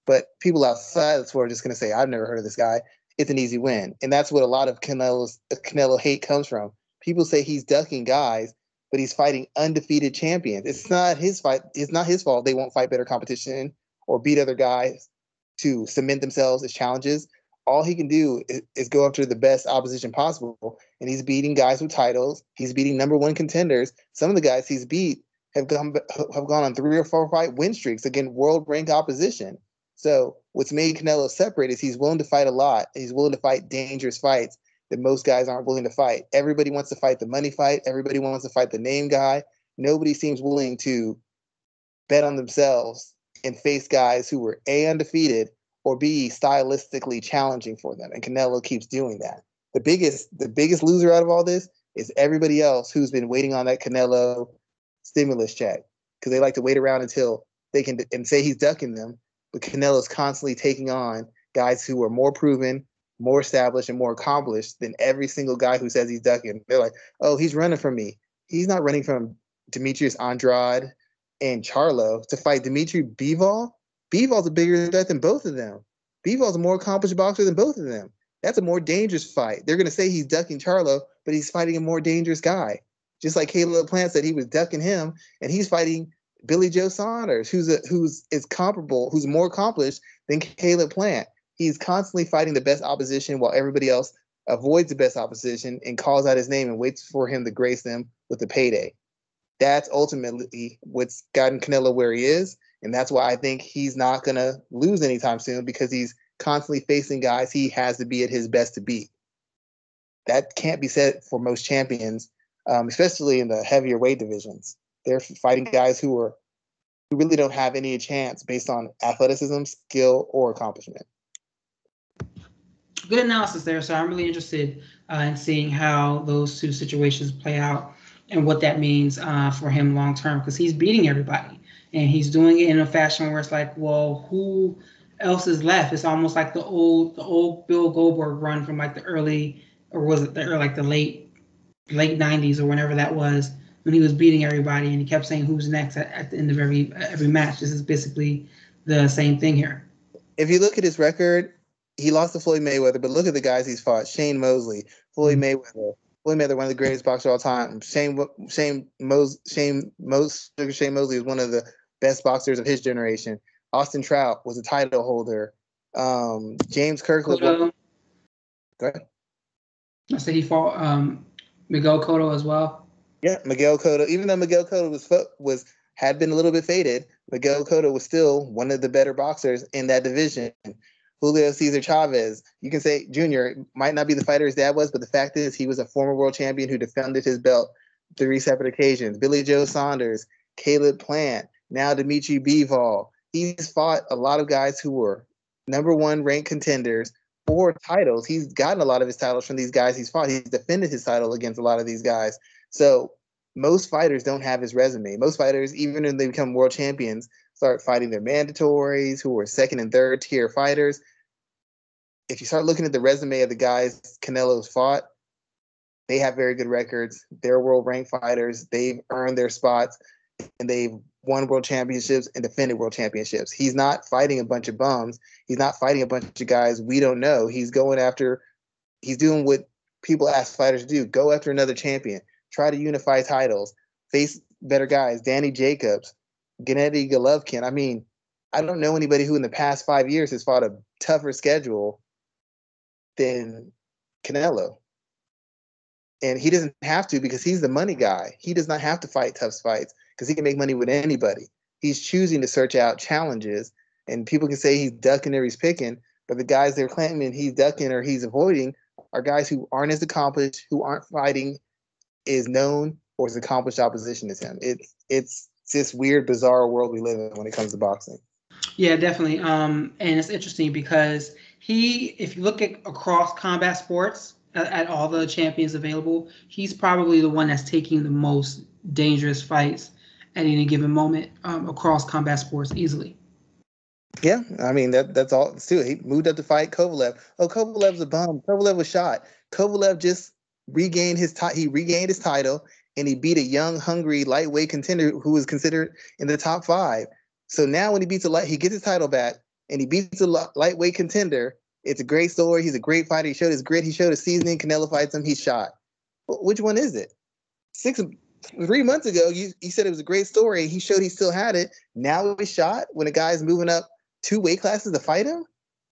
But people outside of the sport are just going to say, I've never heard of this guy. It's an easy win. And that's what a lot of Canelo hate comes from. People say he's ducking guys, but he's fighting undefeated champions. It's not his fight. It's not his fault they won't fight better competition or beat other guys to cement themselves as challenges. All he can do is go after the best opposition possible. And he's beating guys with titles. He's beating number one contenders. Some of the guys he's beat have gone on 3 or 4 fight win streaks against world ranked opposition. So what's made Canelo separate is he's willing to fight a lot. He's willing to fight dangerous fights that most guys aren't willing to fight. Everybody wants to fight the money fight. Everybody wants to fight the name guy. Nobody seems willing to bet on themselves and face guys who were A, undefeated, or B, stylistically challenging for them. And Canelo keeps doing that. The biggest loser out of all this is everybody else who's been waiting on that Canelo stimulus check, because they like to wait around until they can and say he's ducking them. But Canelo's constantly taking on guys who are more proven, more established, and more accomplished than every single guy who says he's ducking. They're like, oh, he's running from me. He's not running from Demetrius Andrade and Charlo to fight Dimitri Bivol. Bivol's a bigger threat than both of them. Bivol's a more accomplished boxer than both of them. That's a more dangerous fight. They're going to say he's ducking Charlo, but he's fighting a more dangerous guy. Just like Caleb Plant said he was ducking him, and he's fighting Billy Joe Saunders, who's more accomplished than Caleb Plant. He's constantly fighting the best opposition while everybody else avoids the best opposition and calls out his name and waits for him to grace them with the payday. That's ultimately what's gotten Canelo where he is, and that's why I think he's not going to lose anytime soon, because he's constantly facing guys he has to be at his best to beat. That can't be said for most champions, especially in the heavier weight divisions. They're fighting guys who really don't have any chance based on athleticism, skill, or accomplishment. Good analysis there. So I'm really interested in seeing how those two situations play out and what that means for him long term, because he's beating everybody and he's doing it in a fashion where it's like, well, who else is left? It's almost like the old Bill Goldberg run from like the early, or was it the late 90s or whenever that was, when he was beating everybody and he kept saying who's next at the end of every match. This is basically the same thing here. If you look at his record, he lost to Floyd Mayweather, but look at the guys he's fought. Shane Mosley, Floyd Mayweather, one of the greatest boxers of all time. Shane Mosley is one of the best boxers of his generation. Austin Trout was a title holder. James Kirkland. Go ahead. I said he fought Miguel Cotto as well. Yeah, Miguel Cotto. Even though Miguel Cotto had been a little bit faded, Miguel Cotto was still one of the better boxers in that division. Julio Cesar Chavez, you can say Junior might not be the fighter his dad was, but the fact is he was a former world champion who defended his belt 3 separate occasions. Billy Joe Saunders, Caleb Plant, now Dimitri Bivol. He's fought a lot of guys who were number 1 ranked contenders for titles. He's gotten a lot of his titles from these guys he's fought. He's defended his title against a lot of these guys. So most fighters don't have his resume. Most fighters, even when they become world champions, start fighting their mandatories who are 2nd and 3rd tier fighters. If you start looking at the resume of the guys Canelo's fought, they have very good records. They're world ranked fighters. They've earned their spots. and they've won world championships and defended world championships. He's not fighting a bunch of bums. He's not fighting a bunch of guys we don't know. He's doing what people ask fighters to do. Go after another champion. Try to unify titles. Face better guys. Danny Jacobs, Gennady Golovkin. I mean, I don't know anybody who in the past 5 years has fought a tougher schedule than Canelo. And he doesn't have to because he's the money guy. He does not have to fight tough fights because he can make money with anybody. He's choosing to search out challenges, and people can say he's ducking or he's picking, but the guys they're claiming he's ducking or he's avoiding are guys who aren't as accomplished, who aren't fighting as known or as accomplished opposition as him. It's this weird, bizarre world we live in when it comes to boxing. Yeah, definitely. And it's interesting because if you look at across combat sports, at all the champions available, he's probably the one that's taking the most dangerous fights at any given moment across combat sports easily. Yeah, I mean that's all. Too. He moved up to fight Kovalev. Oh, Kovalev's a bum. Kovalev was shot. Kovalev just regained his title, and he beat a young, hungry lightweight contender who was considered in the top 5. So now when he he gets his title back, and he beats a lightweight contender. It's a great story. He's a great fighter. He showed his grit. He showed his seasoning. Canelo fights him. He's shot. Which one is it? 3 months ago, you said it was a great story. He showed he still had it. Now he's shot when a guy's moving up 2 weight classes to fight him?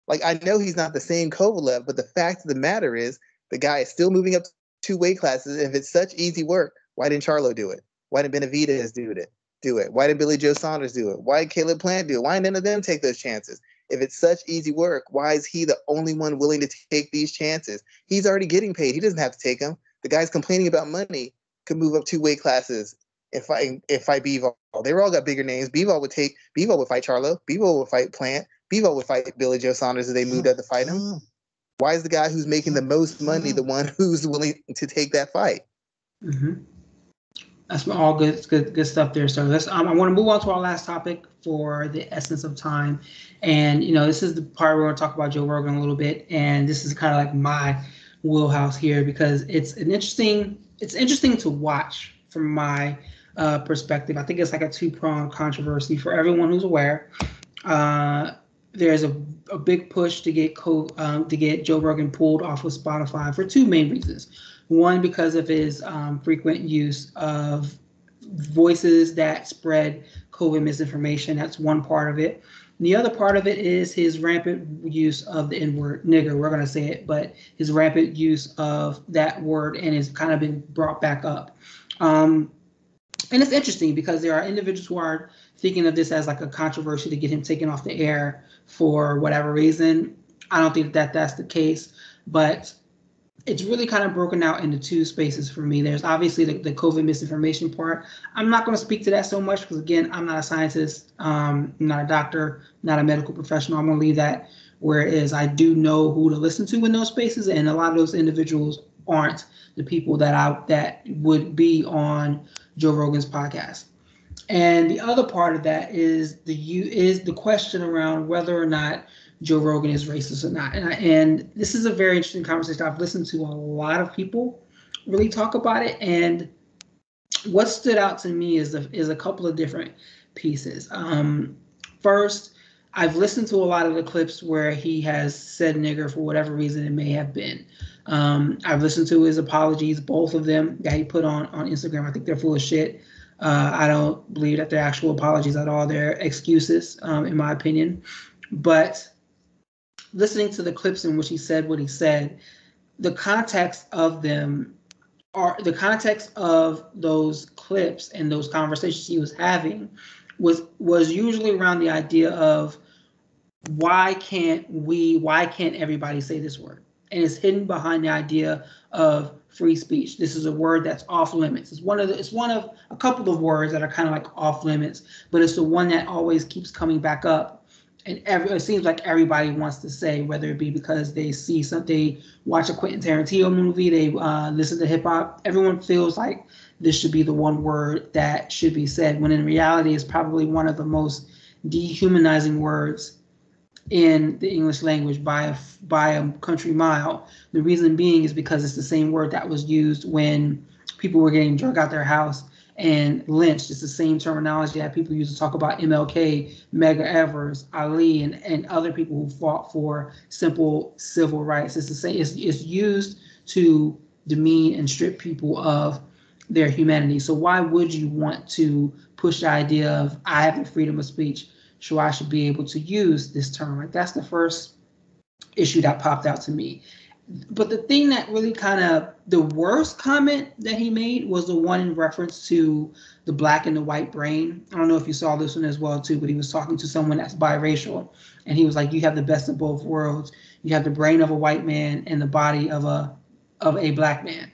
Like, I know he's not the same Kovalev, but the fact of the matter is the guy is still moving up 2 weight classes. And if it's such easy work, why didn't Charlo do it? Why didn't Benavidez do it? Why didn't Billy Joe Saunders do it? Why did Caleb Plant do it? Why didn't none of them take those chances? If it's such easy work, why is he the only one willing to take these chances? He's already getting paid. He doesn't have to take them. The guy's complaining about money could move up 2 weight classes and fight Bivol. They all got bigger names. Bivol would fight Charlo. Bivol would fight Plant. Bivol would fight Billy Joe Saunders if they moved up to fight him. Why is the guy who's making the most money the one who's willing to take that fight? Mm-hmm. That's all good stuff there. So I want to move on to our last topic for the essence of time. And, this is the part where we're going to talk about Joe Rogan a little bit. And this is kind of like my wheelhouse here because it's interesting to watch from my perspective. I think it's like a 2-pronged controversy for everyone who's aware. There's a big push to get Joe Rogan pulled off of Spotify for 2 main reasons. One, because of his frequent use of voices that spread COVID misinformation. That's one part of it. And the other part of it is his rampant use of the N-word, nigger, we're going to say it, but his rampant use of that word and has kind of been brought back up. And it's interesting because there are individuals who are thinking of this as like a controversy to get him taken off the air for whatever reason. I don't think that that's the case, but it's really kind of broken out into 2 spaces for me. There's obviously the COVID misinformation part. I'm not going to speak to that so much because, again, I'm not a scientist, I'm not a doctor, not a medical professional. I'm going to leave that where it is. I do know who to listen to in those spaces, and a lot of those individuals aren't the people that would be on Joe Rogan's podcast. And the other part of that is the question around whether or not Joe Rogan is racist or not. And this is a very interesting conversation. I've listened to a lot of people really talk about it. And what stood out to me is a couple of different pieces. First, I've listened to a lot of the clips where he has said nigger for whatever reason it may have been. I've listened to his apologies, both of them that he put on Instagram. I think they're full of shit. I don't believe that they're actual apologies at all. They're excuses, in my opinion. But listening to the clips in which he said what he said, the context of those clips and those conversations he was having was usually around the idea of why can't everybody say this word? And it's hidden behind the idea of free speech. This is a word that's off limits. It's one of a couple of words that are kind of like off limits, but it's the one that always keeps coming back up. And it seems like everybody wants to say, whether it be because they see something, they watch a Quentin Tarantino movie, they listen to hip hop. Everyone feels like this should be the one word that should be said, when in reality it's probably one of the most dehumanizing words in the English language by a country mile. The reason being is because it's the same word that was used when people were getting drug out their house and lynched. It's the same terminology that people use to talk about MLK, Medgar Evers, Ali, and other people who fought for simple civil rights. It's the same. It's used to demean and strip people of their humanity. So why would you want to push the idea of I have the freedom of speech, so I should be able to use this term? Like, that's the first issue that popped out to me. But the thing that really kind of, the worst comment that he made was the one in reference to the black and the white brain. I don't know if you saw this one as well too, but he was talking to someone that's biracial, and he was like, you have the best of both worlds. You have the brain of a white man and the body of a black man.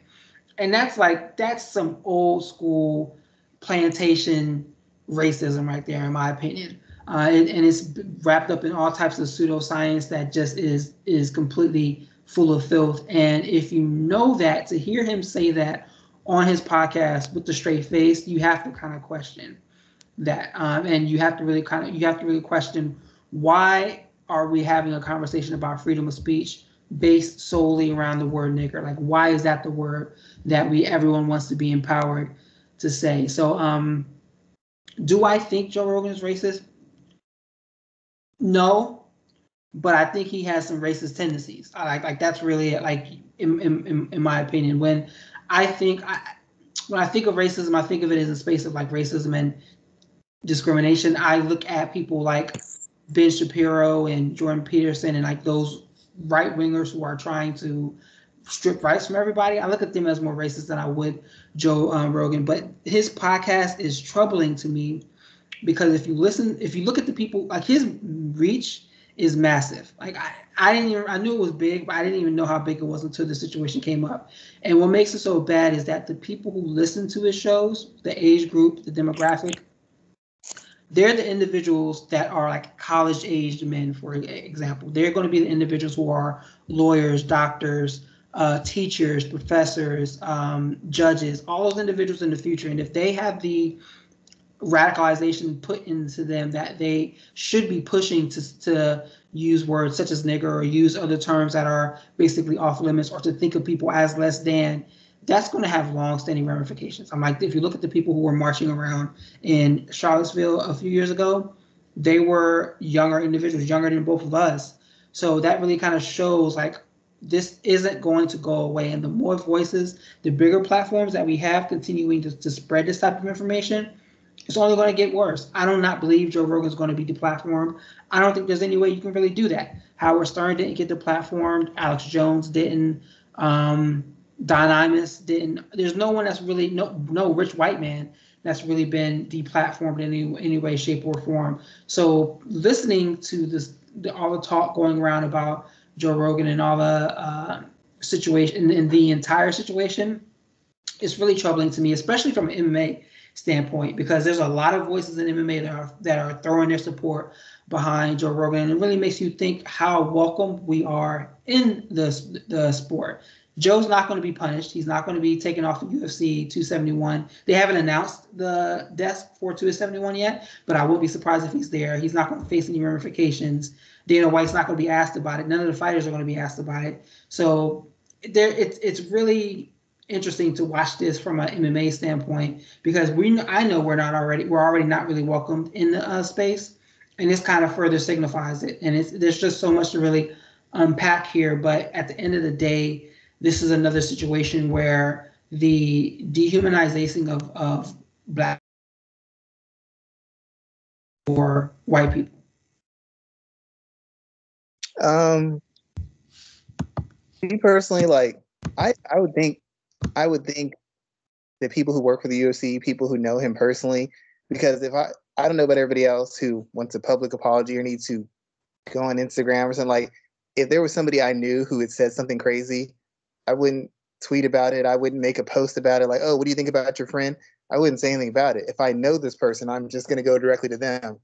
And that's some old school plantation racism right there, in my opinion. And it's wrapped up in all types of pseudoscience that just is completely full of filth. And if you know that, to hear him say that on his podcast with the straight face, you have to kind of question that. And you have to really question, why are we having a conversation about freedom of speech based solely around the word nigger? Like, why is that the word that everyone wants to be empowered to say? So do I think Joe Rogan is racist? No, but I think he has some racist tendencies. Like that's really it. Like in my opinion, when I think of racism, I think of it as a space of like racism and discrimination. I look at people like Ben Shapiro and Jordan Peterson and like those right wingers who are trying to strip rights from everybody. I look at them as more racist than I would Joe Rogan. But his podcast is troubling to me because if you look at the people, like his reach is massive. Like I knew it was big, but I didn't even know how big it was until the situation came up. And what makes it so bad is that the people who listen to his shows, the age group, the demographic, they're the individuals that are like college-aged men, for example. They're going to be the individuals who are lawyers, doctors, teachers, professors, judges, all those individuals in the future. And if they have the radicalization put into them that they should be pushing to use words such as nigger or use other terms that are basically off limits, or to think of people as less than, that's going to have long-standing ramifications. I'm like, if you look at the people who were marching around in Charlottesville a few years ago, they were younger individuals, younger than both of us. So that really kind of shows like this isn't going to go away. And the more voices, the bigger platforms that we have continuing to spread this type of information, it's only going to get worse. I do not believe Joe Rogan is going to be deplatformed. I don't think there's any way you can really do that. Howard Stern didn't get deplatformed. Alex Jones didn't. Don Imus didn't. There's no one that's really, no rich white man that's really been deplatformed in any way, shape, or form. So listening to all the talk going around about Joe Rogan and all the situation and the entire situation, it's really troubling to me, especially from an MMA standpoint, because there's a lot of voices in MMA that are throwing their support behind Joe Rogan, and it really makes you think how welcome we are in the sport. Joe's not going to be punished. He's not going to be taken off the UFC 271. They haven't announced the desk for 271 yet, but I wouldn't be surprised if he's there. He's not going to face any ramifications. Dana White's not going to be asked about it. None of the fighters are going to be asked about it. So it's really interesting to watch this from an MMA standpoint, because I know we're already not really welcomed in the space, and this kind of further signifies it. And there's just so much to really unpack here. But at the end of the day, this is another situation where the dehumanizing of black or white people. Me personally, like I would think that people who work for the UFC, people who know him personally, because if I don't know about everybody else who wants a public apology or needs to go on Instagram or something, like if there was somebody I knew who had said something crazy, I wouldn't tweet about it. I wouldn't make a post about it. Like, oh, what do you think about your friend? I wouldn't say anything about it. If I know this person, I'm just going to go directly to them.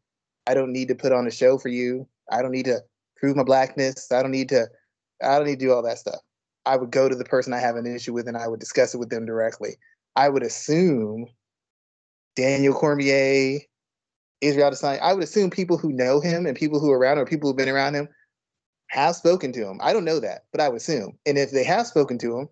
I don't need to put on a show for you. I don't need to prove my blackness. I don't need to do all that stuff. I would go to the person I have an issue with and I would discuss it with them directly. I would assume Daniel Cormier, Israel Adesanya, I would assume people who know him and people who are around him or people who've been around him have spoken to him. I don't know that, but I would assume. And if they have spoken to him,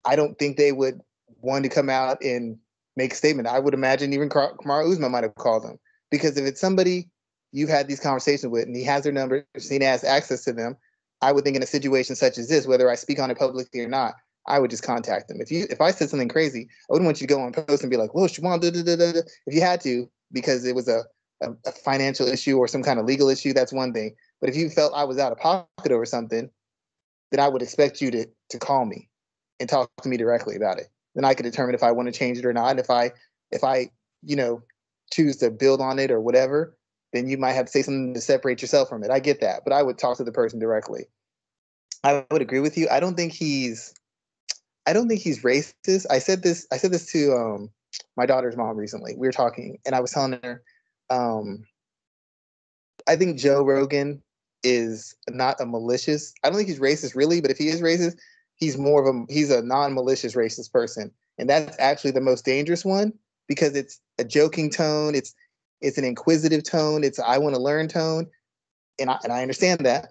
I don't think they would want to come out and make a statement. I would imagine even Kamaru Usman might have called him, because if it's somebody you've had these conversations with and he has their number, he has access to them, I would think in a situation such as this, whether I speak on it publicly or not, I would just contact them. If I said something crazy, I wouldn't want you to go on post and be like, "Well, Schwan, da, da, da, da, da." If you had to, because it was a financial issue or some kind of legal issue, that's one thing. But if you felt I was out of pocket over something, then I would expect you to call me and talk to me directly about it. Then I could determine if I want to change it or not. And if I choose to build on it or whatever, then you might have to say something to separate yourself from it. I get that, but I would talk to the person directly. I would agree with you. I don't think he's racist. I said this to my daughter's mom recently. We were talking, and I was telling her, I think Joe Rogan is not a malicious. I don't think he's racist really, but if he is racist, he's a non-malicious racist person, and that's actually the most dangerous one, because it's a joking tone, it's an inquisitive tone, it's I want to learn tone, and I understand that.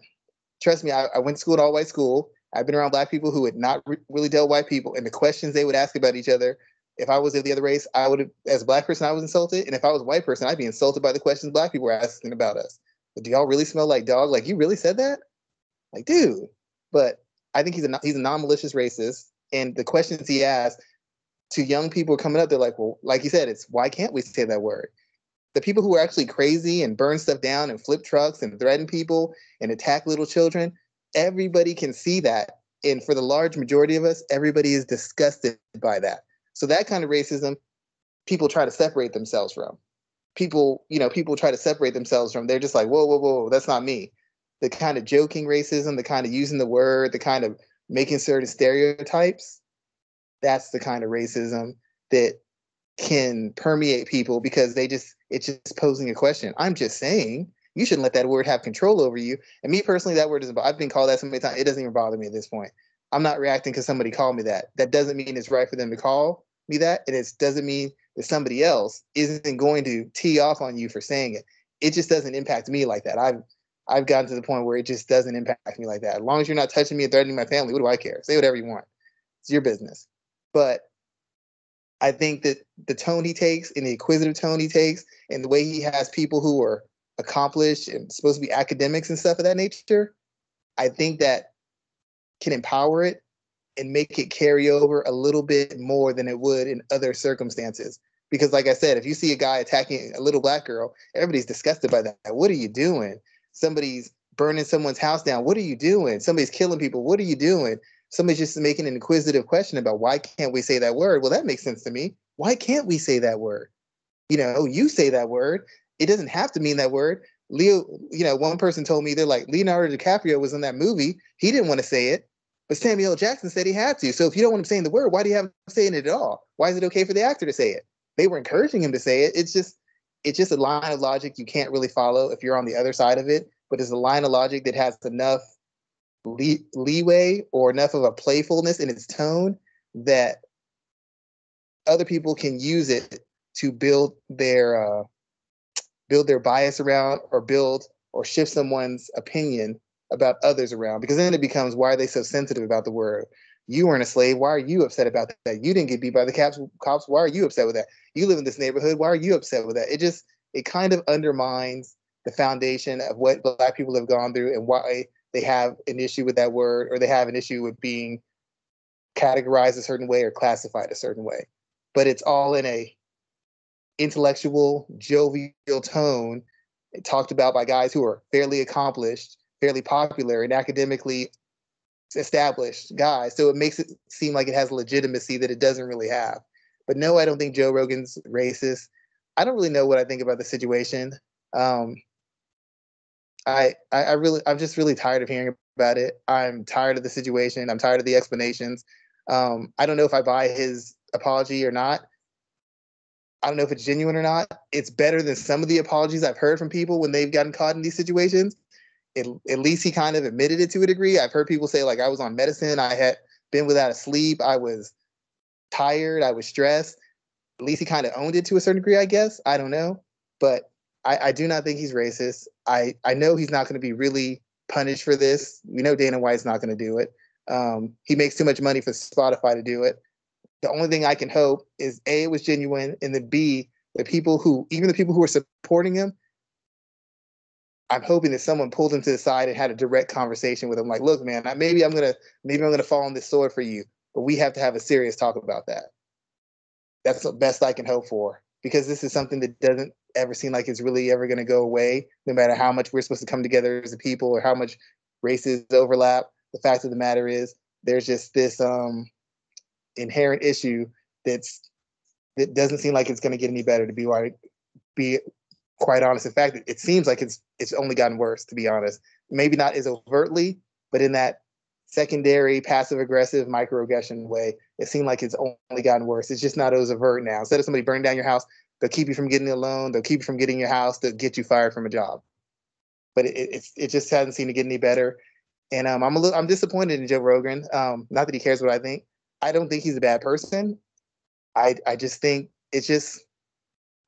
Trust me, I went to school at all white school. I've been around black people who had not really dealt with white people, and the questions they would ask about each other. If I was of the other race, I would, as a black person, I was insulted, and if I was a white person, I'd be insulted by the questions black people were asking about us. But do y'all really smell like dog? Like, you really said that? Like, dude. But I think he's a non-malicious racist, and the questions he asks to young people coming up, they're like, well, like you said, it's why can't we say that word? The people who are actually crazy and burn stuff down and flip trucks and threaten people and attack little children, everybody can see that. And for the large majority of us, everybody is disgusted by that. So that kind of racism, people try to separate themselves from. People try to separate themselves from. They're just like, whoa, whoa, whoa, that's not me. The kind of joking racism, the kind of using the word, the kind of making certain stereotypes, that's the kind of racism that can permeate people, because it's just posing a question. I'm just saying, you shouldn't let that word have control over you. And me personally, that word doesn't. I've been called that so many times. It doesn't even bother me at this point. I'm not reacting because somebody called me that. That doesn't mean it's right for them to call me that, and it doesn't mean that somebody else isn't going to tee off on you for saying it. It just doesn't impact me like that. I've gotten to the point where it just doesn't impact me like that. As long as you're not touching me and threatening my family, what do I care? Say whatever you want. It's your business. But I think that the tone he takes and the inquisitive tone he takes and the way he has people who are accomplished and supposed to be academics and stuff of that nature, I think that can empower it and make it carry over a little bit more than it would in other circumstances. Because like I said, if you see a guy attacking a little black girl, everybody's disgusted by that. What are you doing? Somebody's burning someone's house down. What are you doing? Somebody's killing people. What are you doing? Somebody's just making an inquisitive question about why can't we say that word? Well, that makes sense to me. Why can't we say that word? You say that word. It doesn't have to mean that word. One person told me, they're like, Leonardo DiCaprio was in that movie. He didn't want to say it, but Samuel L. Jackson said he had to. So if you don't want him saying the word, why do you have him saying it at all? Why is it okay for the actor to say it? They were encouraging him to say it. It's just a line of logic you can't really follow if you're on the other side of it. But it's a line of logic that has enough leeway or enough of a playfulness in its tone that other people can use it to build their bias around, or shift someone's opinion about others around. Because then it becomes, why are they so sensitive about the word? You weren't a slave. Why are you upset about that? You didn't get beat by the cops. Why are you upset with that? You live in this neighborhood. Why are you upset with that? It kind of undermines the foundation of what Black people have gone through and why they have an issue with that word, or they have an issue with being categorized a certain way or classified a certain way. But it's all in a intellectual, jovial tone, talked about by guys who are fairly accomplished, fairly popular, and academically established guys. So it makes it seem like it has legitimacy that it doesn't really have. But no, I don't think Joe Rogan's racist. I don't really know what I think about the situation. I'm just really tired of hearing about it. I'm tired of the situation. I'm tired of the explanations. I don't know if I buy his apology or not. I don't know if it's genuine or not. It's better than some of the apologies I've heard from people when they've gotten caught in these situations. At least he kind of admitted it to a degree. I've heard people say, like, I was on medicine. I had been without a sleep. I was tired. I was stressed. At least he kind of owned it to a certain degree, I guess. I don't know. But I do not think he's racist. I know he's not going to be really punished for this. We know Dana White's not going to do it. He makes too much money for Spotify to do it. the only thing I can hope is A, it was genuine, and then B, even the people who were supporting him, I'm hoping that someone pulled him to the side and had a direct conversation with him. Like, look, man, maybe I'm gonna fall on this sword for you, but we have to have a serious talk about that. That's the best I can hope for, because this is something that doesn't ever seem like it's really ever going to go away, no matter how much we're supposed to come together as a people or how much races overlap. The fact of the matter is, there's just this inherent issue that doesn't seem like it's going to get any better. To be quite honest, in fact, it seems like it's only gotten worse. To be honest, maybe not as overtly, but in that secondary, passive-aggressive, microaggression way, it seemed like it's only gotten worse. It's just not as overt now. Instead of somebody burning down your house, they'll keep you from getting a loan. They'll keep you from getting your house. They'll get you fired from a job. But it just hasn't seemed to get any better. And I'm disappointed in Joe Rogan. Not that he cares what I think. I don't think he's a bad person. I just think it's just,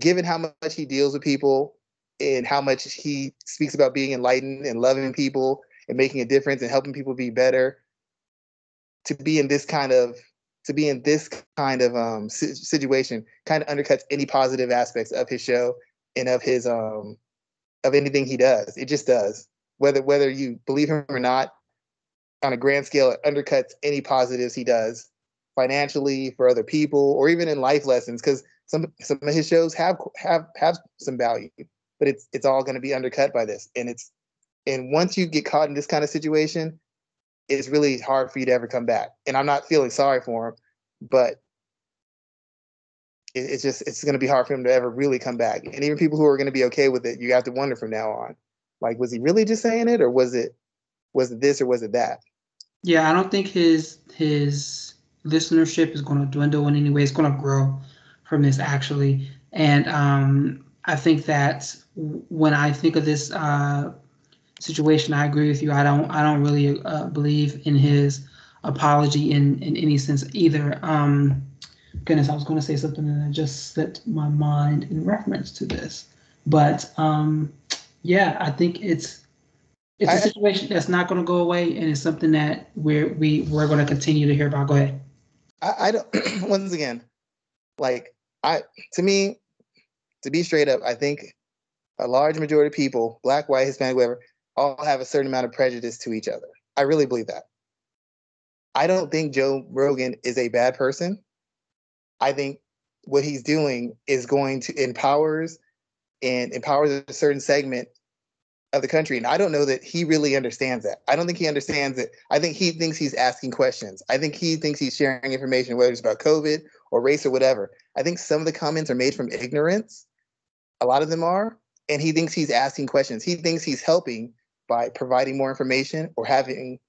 given how much he deals with people and how much he speaks about being enlightened and loving people and making a difference and helping people be better, to be in this kind of situation kind of undercuts any positive aspects of his show and of his of anything he does. It just does. Whether you believe him or not, on a grand scale, it undercuts any positives he does financially, for other people, or even in life lessons, because some of his shows have some value, but it's all going to be undercut by this. And once you get caught in this kind of situation, it's really hard for you to ever come back. And I'm not feeling sorry for him, but it's going to be hard for him to ever really come back. And even people who are going to be okay with it, you have to wonder from now on, like, was he really just saying it, or was it this, or was it that? Yeah, I don't think his listenership is going to dwindle in any way. It's going to grow from this, actually. And I think that when I think of this situation, I agree with you. I don't really believe in his apology in any sense either. Goodness, I was going to say something and I just slipped my mind in reference to this. But yeah, I think it's a situation that's not going to go away, and it's something that we're going to continue to hear about. Go ahead. I don't. Once again, like, to me, to be straight up, I think a large majority of people, black, white, Hispanic, whatever, all have a certain amount of prejudice to each other. I really believe that. I don't think Joe Rogan is a bad person. I think what he's doing is going to empowers a certain segment of the country. And I don't know that he really understands that. I don't think he understands it. I think he thinks he's asking questions. I think he thinks he's sharing information, whether it's about COVID or race or whatever. I think some of the comments are made from ignorance. A lot of them are. And he thinks he's asking questions. He thinks he's helping by providing more information or having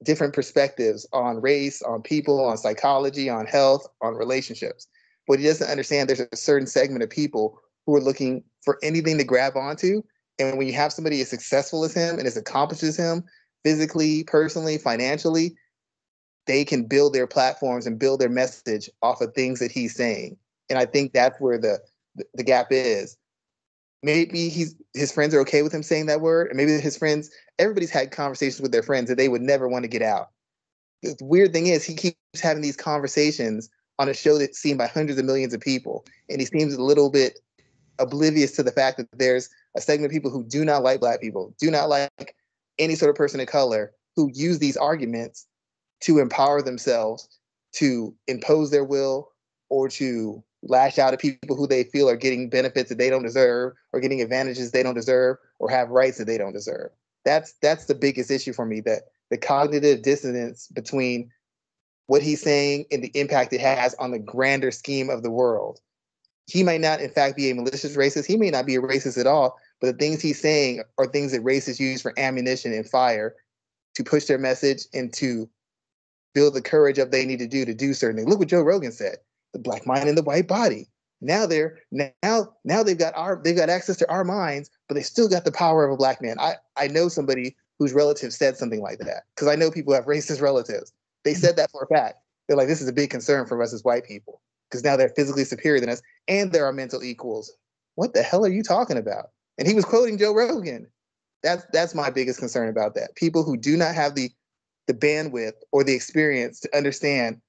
different perspectives on race, on people, on psychology, on health, on relationships. But he doesn't understand there's a certain segment of people who are looking for anything to grab onto. And when you have somebody as successful as him and as accomplished as him, physically, personally, financially, they can build their platforms and build their message off of things that he's saying. And I think that's where the gap is. Maybe his friends are okay with him saying that word, and maybe his friends, everybody's had conversations with their friends that they would never want to get out. The weird thing is, he keeps having these conversations on a show that's seen by hundreds of millions of people, and he seems a little bit oblivious to the fact that there's a segment of people who do not like black people, do not like any sort of person of color, who use these arguments to empower themselves, to impose their will, or to lash out at people who they feel are getting benefits that they don't deserve, or getting advantages they don't deserve, or have rights that they don't deserve. That's the biggest issue for me, that the cognitive dissonance between what he's saying and the impact it has on the grander scheme of the world. He might not, in fact, be a malicious racist. He may not be a racist at all, but the things he's saying are things that racists use for ammunition and fire to push their message and to build the courage up they need to do certain things. Look what Joe Rogan said: the black mind and the white body. Now they've got access to our minds, but they still got the power of a black man. I know somebody whose relative said something like that, because I know people who have racist relatives. They said that for a fact. They're like, this is a big concern for us as white people, because now they're physically superior than us and they're our mental equals. What the hell are you talking about? And he was quoting Joe Rogan. That's my biggest concern about that. People who do not have the the bandwidth or the experience to understand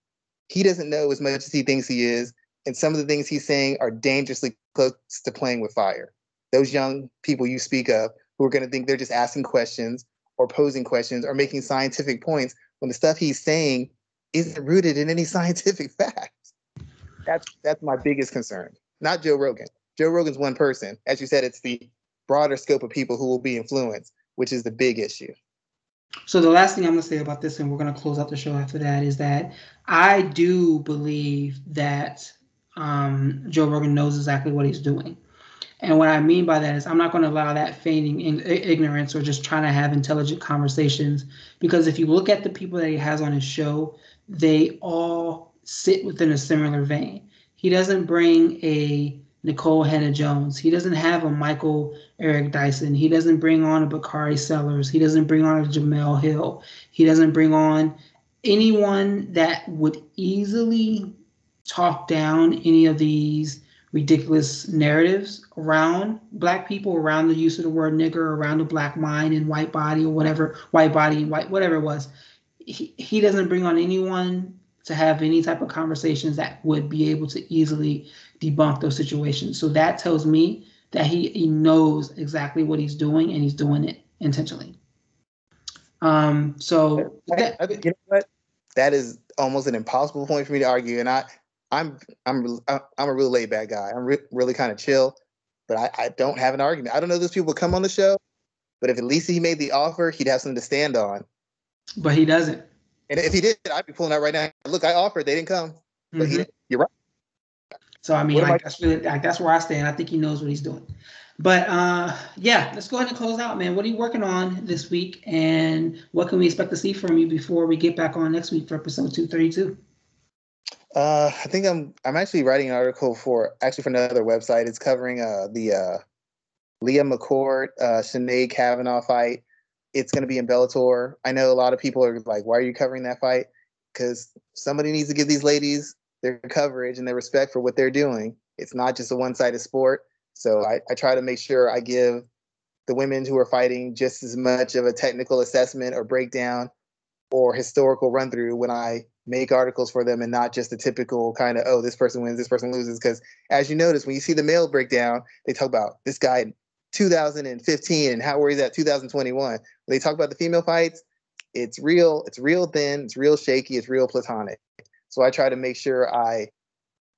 he doesn't know as much as he thinks he is, and some of the things he's saying are dangerously close to playing with fire. Those young people you speak of who are going to think they're just asking questions or posing questions or making scientific points when the stuff he's saying isn't rooted in any scientific facts. That's my biggest concern. Not Joe Rogan. Joe Rogan's one person. As you said, it's the broader scope of people who will be influenced, which is the big issue. So the last thing I'm going to say about this, and we're going to close out the show after that, is that I do believe that Joe Rogan knows exactly what he's doing. And what I mean by that is I'm not going to allow that feigning ignorance or just trying to have intelligent conversations. Because if you look at the people that he has on his show, they all sit within a similar vein. He doesn't bring a Nicole Hannah-Jones. He doesn't have a Michael Eric Dyson. He doesn't bring on a Bakari Sellers. He doesn't bring on a Jamel Hill. He doesn't bring on anyone that would easily talk down any of these ridiculous narratives around Black people, around the use of the word nigger, around the Black mind and white body or whatever, white body and white, whatever it was. He doesn't bring on anyone to have any type of conversations that would be able to easily debunk those situations. So that tells me that he knows exactly what he's doing and he's doing it intentionally. So you know what? That is almost an impossible point for me to argue. And I'm a real laid back guy. I'm really kind of chill, but I don't have an argument. I don't know if those people come on the show, but if at least he made the offer, he'd have something to stand on. But he doesn't. And if he did, I'd be pulling out right now. Look, I offered, they didn't come. But you're right. So I mean, that's where I stand. I think he knows what he's doing. But yeah, let's go ahead and close out, man. What are you working on this week, and what can we expect to see from you before we get back on next week for episode 232? I think I'm actually writing an article for another website. It's covering the Leah McCourt, Sinead Kavanaugh fight. It's going to be in Bellator. I know a lot of people are like, why are you covering that fight? Because somebody needs to give these ladies their coverage and their respect for what they're doing. It's not just a one-sided sport. So I try to make sure I give the women who are fighting just as much of a technical assessment or breakdown or historical run-through when I make articles for them, and not just the typical kind of, oh, this person wins, this person loses. Because as you notice, when you see the male breakdown, they talk about this guy in 2015 and how where he's at 2021. When they talk about the female fights, it's real thin, it's real shaky, it's real platonic. So I try to make sure I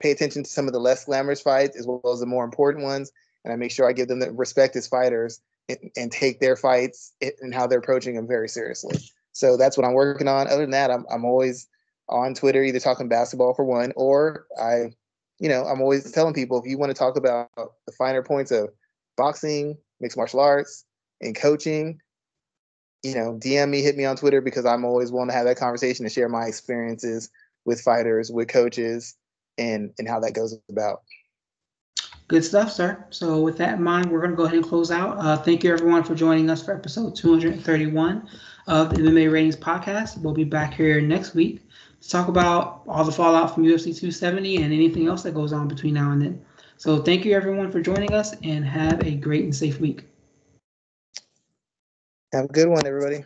pay attention to some of the less glamorous fights as well as the more important ones, and I make sure I give them the respect as fighters and take their fights and how they're approaching them very seriously. So that's what I'm working on. Other than that, I'm always on Twitter, either talking basketball for one, or I'm always telling people, if you want to talk about the finer points of boxing, mixed martial arts, and coaching, DM me, hit me on Twitter, because I'm always willing to have that conversation and share my experiences with fighters, with coaches, and how that goes about. Good stuff, sir. So with that in mind, we're going to go ahead and close out. Thank you, everyone, for joining us for episode 231 of the MMA Ratings Podcast. We'll be back here next week to talk about all the fallout from UFC 270 and anything else that goes on between now and then. So thank you, everyone, for joining us, and have a great and safe week. Have a good one, everybody.